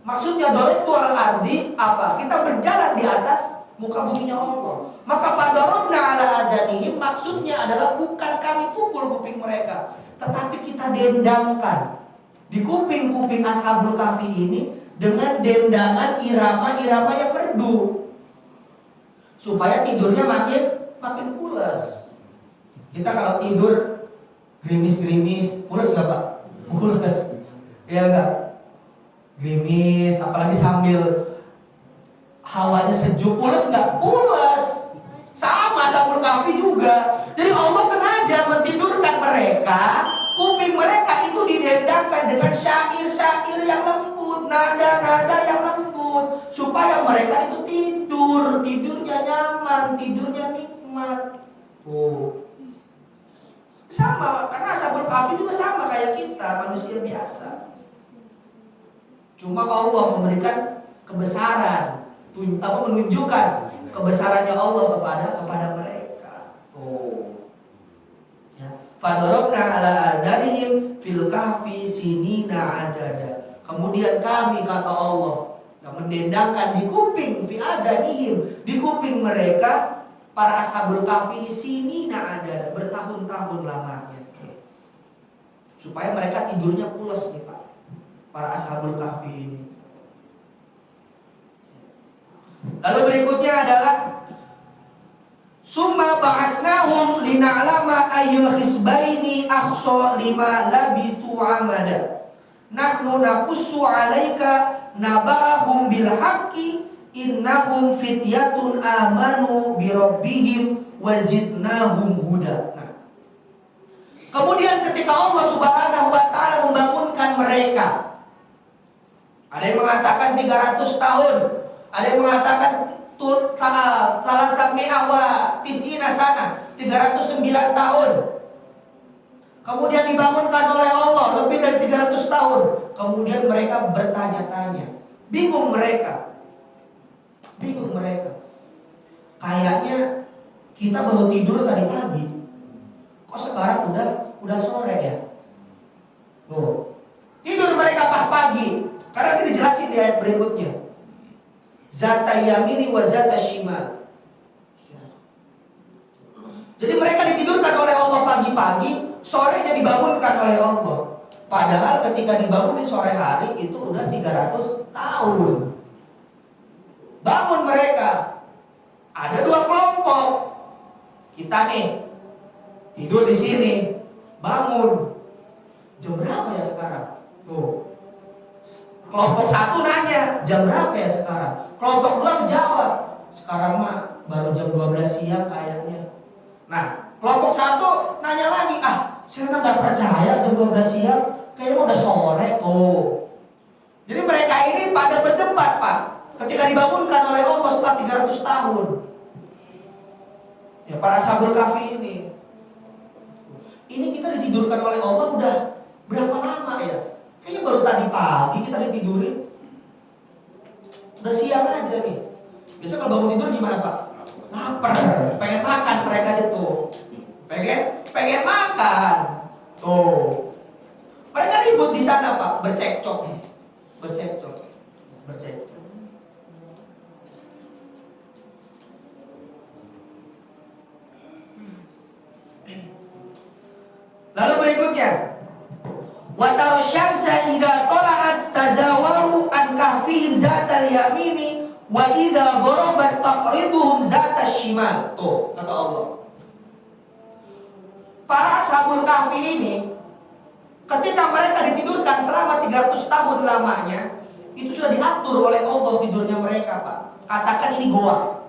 Maksudnya dorobtu alal ardi apa? Kita berjalan di atas muka buminya Allah. Maka fadorobna ala adanihim maksudnya adalah bukan kami pukul kuping mereka, tetapi kita dendangkan di kuping-kuping Ashabul Kahfi ini dengan dendangan irama-irama yang merdu supaya tidurnya makin pulas. Kita kalau tidur gerimis-gerimis, pulas nggak Pak? Pulas, ya enggak? Gerimis, apalagi sambil hawanya sejuk, pulas nggak? Pulas. Sama Ashabul Kahfi juga. Jadi Allah sengaja mentidurkan mereka, kuping mereka itu didendangkan dengan syair-syair yang lembut, nada-nada yang lembut, supaya mereka itu tidurnya nyaman, tidurnya nikmat. Sama, karena Ashabul Kahfi juga sama kayak kita, manusia biasa. Cuma Allah memberikan kebesaran, menunjukkan kebesarannya Allah kepada mereka. Ya. Fadorobna ala adanihim fil kahfi sinina adada. Kemudian kami kata Allah yang mendendangkan di kuping fi adanihim, di kuping mereka para Ashabul Kahfi ini sinina adada, bertahun-tahun lamanya. Supaya mereka tidurnya pulas nih Pak. Para Ashabul Kahfi ini. Lalu berikutnya adalah summa ba'asnahum lina'lama ayyul hisbaini ahsa lima labitu amada. Nahnu naqussu 'alaika naba'ahum bil haqqi innahum fityatun amanu bi rabbihim wa zidnahum huda. Nah, kemudian ketika Allah Subhanahu wa taala membangunkan mereka, ada yang mengatakan 300 tahun, ada yang mengatakan tis'ina sana, 309 tahun. Kemudian dibangunkan oleh Allah lebih dari 300 tahun. Kemudian mereka bertanya-tanya, bingung mereka. Kayaknya kita baru tidur tadi pagi. Kok sekarang udah sore ya? Tidur mereka pas pagi. Karena ini dijelasin di ayat berikutnya. Zata yamini wa zata shimal. Jadi mereka ditidurkan oleh Allah pagi-pagi, sorenya dibangunkan oleh Allah. Padahal ketika dibangun di sore hari itu udah 300 tahun. Bangun mereka. Ada dua kelompok. Kita nih tidur di sini, bangun. Jam berapa ya sekarang? Kelompok satu nanya, jam berapa ya sekarang? Kelompok dua menjawab, sekarang mah baru jam 12 siang kayaknya. Nah, kelompok satu nanya lagi, saya mah gak percaya jam 12 siang, kayaknya udah sore tuh. Jadi mereka ini pada berdebat Pak. ketika dibangunkan oleh Allah setelah 300 tahun. Ya, para Ashabul Kahfi ini. Ini kita ditidurkan oleh Allah udah berapa lama ya? Kayaknya baru tadi pagi kita ditidurin. Udah siang aja nih. Biasa kalau bangun tidur gimana Pak? Lapar, pengen makan mereka itu. Pengen makan. Tuh. Mereka ribut di sana Pak, bercekcok. Lalu berikutnya, wa tara syamsa idza tala'at tazawaru an kahfihim zatal yamini wa idza gharabat taqriduhum zatas shimal. Tuh, kata Allah. Para Ashabul Kahfi ini ketika mereka ditidurkan selama 300 tahun lamanya, itu sudah diatur oleh Allah tidurnya mereka, Pak. Katakan ini goa.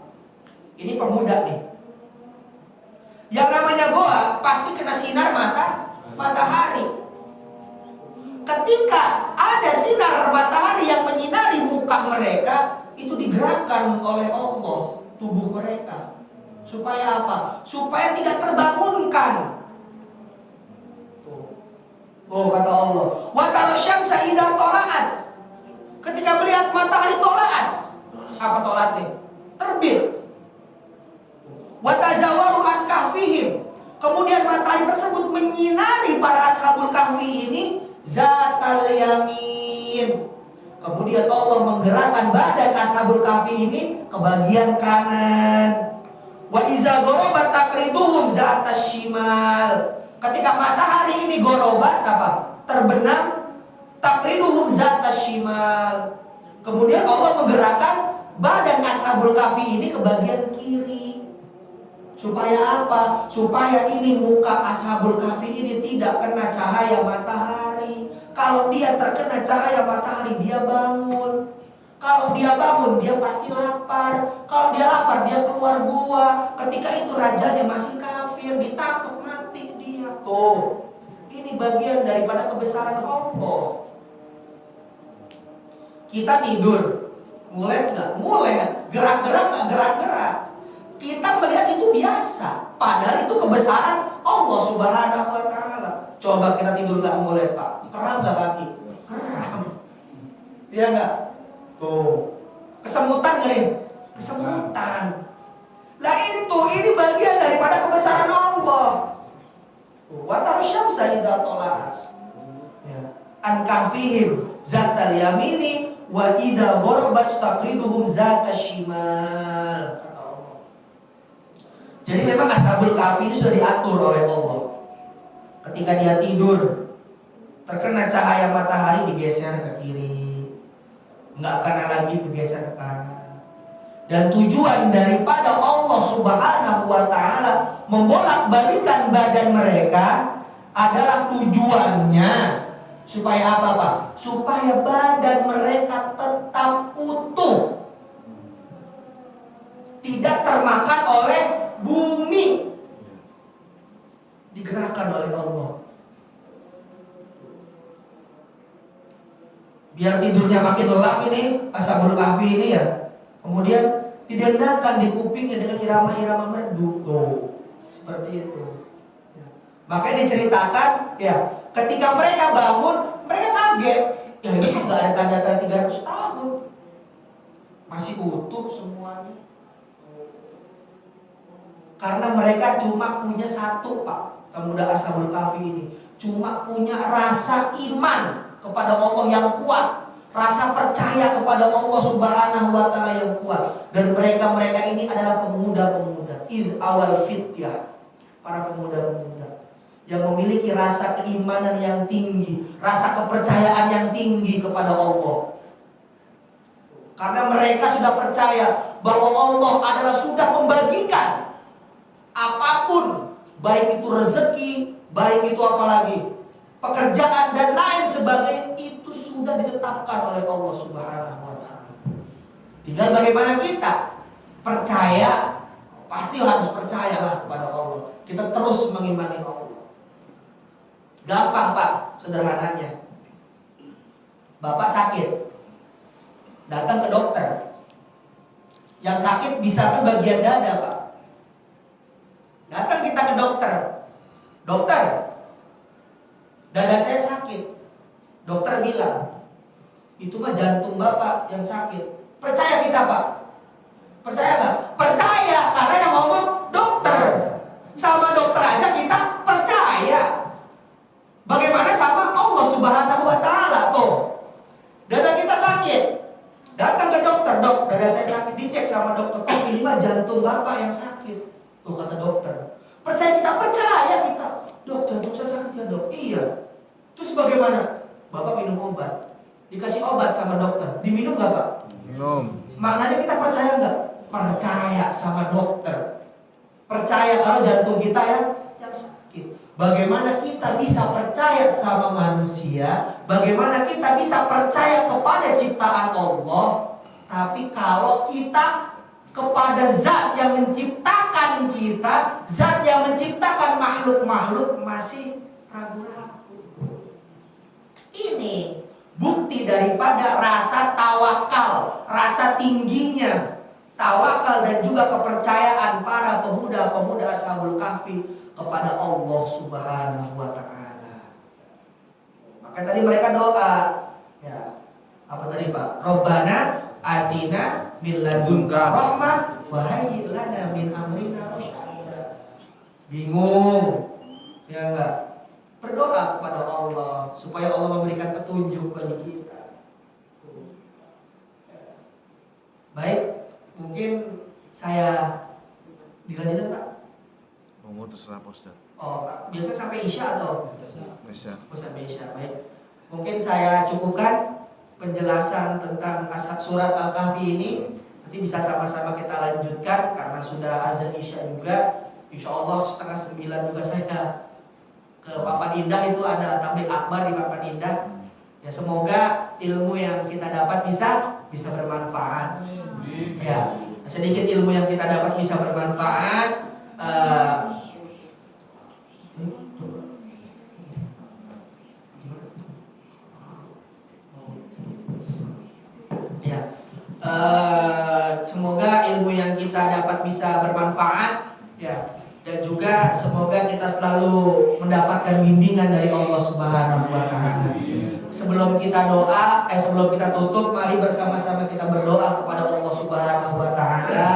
Ini pemuda nih. Yang namanya goa pasti kena sinar matahari. Ketika ada sinar matahari yang menyinari muka mereka, itu digerakkan oleh Allah tubuh mereka. Supaya apa? Supaya tidak terbangunkan. Tuh kata Allah, wa tara syamsa idza tala'at. Ketika melihat matahari tola'at. Apa tola'atnya? Terbit. Wa tazawaru an kahfihim. Kemudian matahari tersebut menyinari para Ashabul Kahfi ini zatal yamin. Kemudian Allah menggerakkan badan Ashabul Kahfi ini ke bagian kanan. Wa iza gharabat taqriduhum zatas shimal. Ketika matahari ini gorobat apa? Terbenam, taqriduhum zatas shimal. Kemudian Allah menggerakkan badan Ashabul Kahfi ini ke bagian kiri. Supaya apa? Supaya ini muka Ashabul Kahfi ini tidak kena cahaya matahari. Kalau dia terkena cahaya matahari, dia bangun. Kalau dia bangun, dia pasti lapar. Kalau dia lapar, dia keluar gua. Ketika itu rajanya masih kafir, ditangkap mati dia. Tuh, ini bagian daripada kebesaran Allah. Kita tidur, mulai nggak? Mulai, gerak-gerak nggak? Gerak-gerak. Kita melihat itu biasa, padahal itu kebesaran Allah Subhanahu wa Ta'ala. Coba kita tidur nggak mulai Pak, kram nggak kaki? Kram, iya nggak? Tuh, kesemutan nggak nih? Kesemutan. Lah itu, ini bagian daripada kebesaran Allah. Wa tara syamsa idza tala'at. An kahfihim zatal yamini wa idza gharabat taqriduhum zatas shimal. Jadi memang Ashabul Kahfi ini sudah diatur oleh Allah. Ketika dia tidur, terkena cahaya matahari digeser ke kiri, nggak kena lagi digeser ke kanan. Dan tujuan daripada Allah Subhanahu wa Ta'ala membolak-balikan badan mereka adalah tujuannya supaya apa Pak? Supaya badan mereka tetap utuh, tidak termakan oleh bumi, digerakkan oleh Allah. Biar tidurnya makin lelap ini Ashabul Kahfi ini ya. Kemudian didendangkan di kupingnya dengan irama-irama merdu. Tuh, seperti itu. Makanya diceritakan ya, ketika mereka bangun, mereka kaget. Ya ini nggak ada tanda-tanda 300 tahun, masih utuh semuanya. Karena mereka cuma punya satu Pak, pemuda Ashabul Kahfi ini cuma punya rasa iman kepada Allah yang kuat, rasa percaya kepada Allah Subhanahu wa Ta'ala yang kuat. Dan mereka ini adalah pemuda-pemuda iz awal fityah, para pemuda-pemuda yang memiliki rasa keimanan yang tinggi, rasa kepercayaan yang tinggi kepada Allah. Karena mereka sudah percaya bahwa Allah adalah sudah membagikan apapun, baik itu rezeki, baik itu apalagi pekerjaan dan lain sebagainya, itu sudah ditetapkan oleh Allah Subhanahu wa Ta'ala. Tinggal bagaimana kita percaya. Pasti harus percayalah kepada Allah. Kita terus mengimani Allah. Gampang Pak, sederhananya. Bapak sakit, datang ke dokter. Yang sakit bisa ke bagian dada, Pak. Datang kita ke dokter. Dokter, dada saya sakit. Dokter bilang, itu mah jantung Bapak yang sakit. Percaya kita, Pak? Percaya nggak? Percaya, karena yang ngomong dokter. Sama dokter aja kita percaya. Bagaimana sama Allah Subhanahu wa Ta'ala tuh? Dada kita sakit. Datang ke dokter, dok, dada saya sakit, dicek sama dokter. Oh, ini mah jantung Bapak yang sakit. Tuh kata dokter. Percaya kita, percaya kita. Dok, jantung saya sakit ya, dok. Iya. Terus bagaimana? Bapak minum obat. Dikasih obat sama dokter. Diminum nggak, Pak? Minum. Maknanya kita percaya nggak? Percaya sama dokter. Percaya kalau jantung kita yang sakit. Bagaimana kita bisa percaya sama manusia? Bagaimana kita bisa percaya kepada ciptaan Allah? Tapi kalau kita kepada zat yang menciptakan kita, zat yang menciptakan makhluk-makhluk masih ragu-ragu. Ini bukti daripada rasa tawakal, rasa tingginya tawakal dan juga kepercayaan para pemuda-pemuda Ashabul Kahfi kepada Allah Subhanahu wa Ta'ala. Maka tadi mereka doa, ya, apa tadi, Pak? Rabbana atina min ladunka rahmah wa hayyi lana min amrina rasyada. Bingung, ya enggak? Berdoa kepada Allah supaya Allah memberikan petunjuk bagi kita. Baik, mungkin saya dilanjutkan, Pak. Memutuslah Ustaz. Oh, Pak. Biasa sampai Isya atau? Bisa. Oh, sampai Isya. Baik. Mungkin saya cukupkan penjelasan tentang surat Al-Kahfi ini. Nanti bisa sama-sama kita lanjutkan karena sudah azan Isya juga. Insya Allah 8:30 juga saya ke Papan Indah, itu ada tabligh akbar di Papan Indah. Ya, semoga ilmu yang kita dapat bisa bermanfaat. Ya, sedikit ilmu yang kita dapat bisa bermanfaat. Semoga ilmu yang kita dapat bisa bermanfaat, ya, dan juga semoga kita selalu mendapatkan bimbingan dari Allah Subhanahu wa Ta'ala. Sebelum kita tutup, mari bersama-sama kita berdoa kepada Allah Subhanahu wa Ta'ala.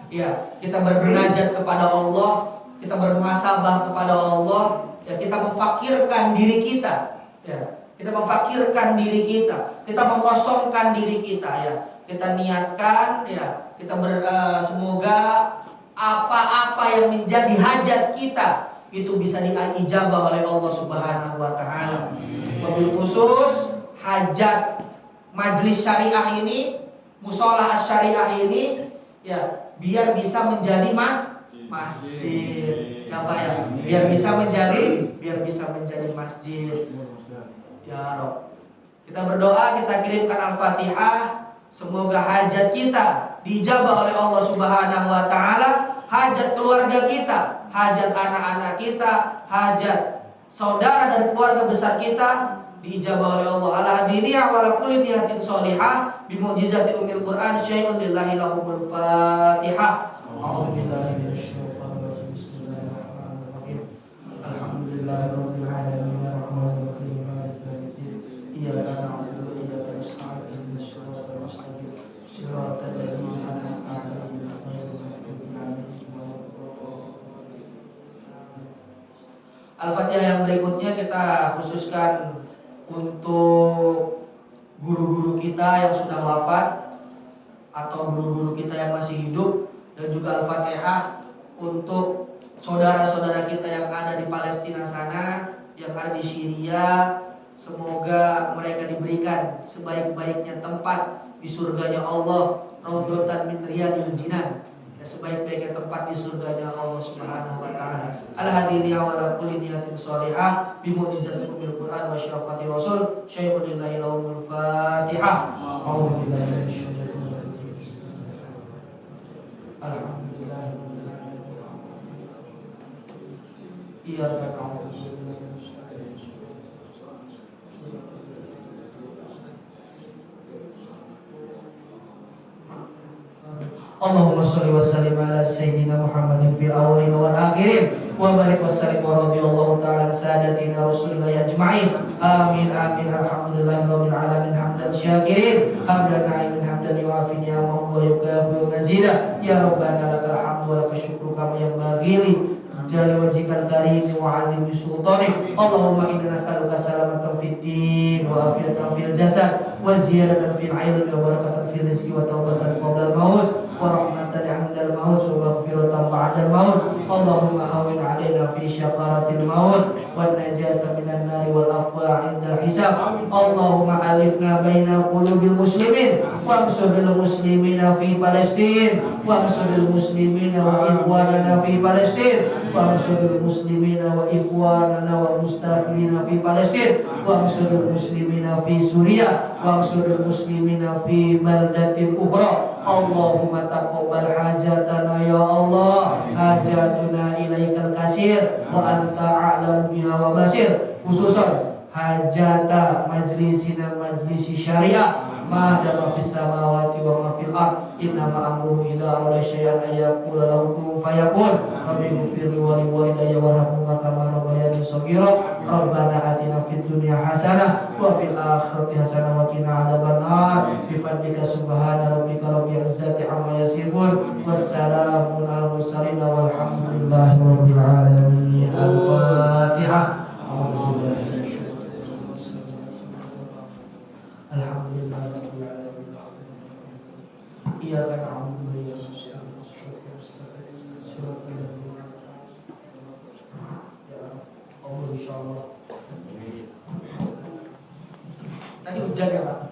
Ya, kita bermunajat kepada Allah, kita bermuhasabah kepada Allah, ya, kita memfakirkan diri kita, ya. Kita memfakirkan diri kita, kita mengkosongkan diri kita, ya. Kita niatkan, ya, kita semoga apa-apa yang menjadi hajat kita itu bisa diijabah oleh Allah Subhanahu wa Ta'ala. Wabil khusus hajat majlis syariah ini, musola syariah ini, ya, biar bisa menjadi masjid, ya Pak, ya, biar bisa menjadi masjid. Ya Rob, kita berdoa, kita kirimkan Al-Fatihah. Semoga hajat kita dijabah oleh Allah Subhanahu wa Ta'ala, hajat keluarga kita, hajat anak-anak kita, hajat saudara dan keluarga besar kita diijabah oleh Allah. Ala hadiniya wa ala kulli niyatin sholihah bi mu'jizati ummil Qur'an syai'un lillahi lahumul Fatihah. A'udzu billahi minasyaitonir rajim. Bismillahirrahmanirrahim. Alhamdulillahirabbil alamin arrahmanir rahim maliki yaumiddin. Iyyaka na'budu wa iyyaka nasta'in ihdinas siratal mustaqim siratal ladzina an'amta 'alaihim ghairil maghdubi 'alaihim waladdallin. Al-Fatihah yang berikutnya kita khususkan untuk guru-guru kita yang sudah wafat atau guru-guru kita yang masih hidup, dan juga Al-Fatihah untuk saudara-saudara kita yang ada di Palestina sana, yang ada di Syria. Semoga mereka diberikan sebaik-baiknya tempat di surganya Allah, raudhatan min riyadil jinan, ya, sebaik-baiknya tempat di surganya Allah Subhanahu wa Ta'ala. Al-hadiniya wa la kulli niyatin sholihah bi mu'jizati ummil Qur'an wa syafati rasul syai'un lillahi lahumul Fatihah. A'udzu billahi minasyaitonir rajim. Alhamdulillahirabbil alamin. Iyyaka na'budu wa iyyaka nasta'in. Allahumma sholli wa sallim ala sayyidina Muhammadin fil awwalin wal akhirin wa barik wa sallim wa radhiyallahu ta'ala an sadatina rasulillahi ajma'in. Amin amin. Alhamdulillahi rabbil alamin hamdan syakirin hamdan na'imin hamdan yuafi ni'amahu wa yukafi'u mazida. Ya rabbana lakal hamdu wa lakal syukru kama yanbaghi li jalla wajhikal karim wa 'azimi sultanik. Allahumma inna nas'aluka salamatan fid din wa afiyatan fil jasad wa ziyadatan fil 'ilmi wa barakatan fil rizqi wa taubatan qabla al-maut wa rahmatan 'inda al-maut wa maghfiratan ba'da al-maut. Allahumma hawwin 'alaina fi syaqaratil maut wan najata minan nari wal afwa 'inda al-hisab. Allahumma alifna baina qulubil muslimin wa ansuril muslimina fi Palestin wa ansuril muslimina wa ikhwanana fi Palestin wa ansuril muslimina wa ikhwanana wa mustafirina fi Palestin wa ansuril muslimina fi Suriah wa ansuril muslimina fi baldatin ukhra. Allahumma taqabbal hajatana ya Allah, hajatuna ilaikal kasir wa anta a'lamu biha wa basir. Khususan hajata majlisina majlisi syariah ma dama fis samawati wa ma fil ard. Inna ma amruhu idza arada syai'an ay yaqula lahu kun fayakun. Rabbi ighfirli wa li walidayya warhamhuma kama rabbayani shaghira. Rabbana atina fid dunya hasanah wa fil akhirati hasanah wa qina adzabannar. Bi fadlika subhana rabbika rabbil izzati amma yasifun wassalamun alal mursalin walhamdulillahi rabbil alamin. Al-Fatihah. Alhamdulillahirabbil alamin. Iyyaka na'budu wa iyyaka nasta'in. Shiratal ladzina ya Allah insyaallah. Tadi hujan ya Pak?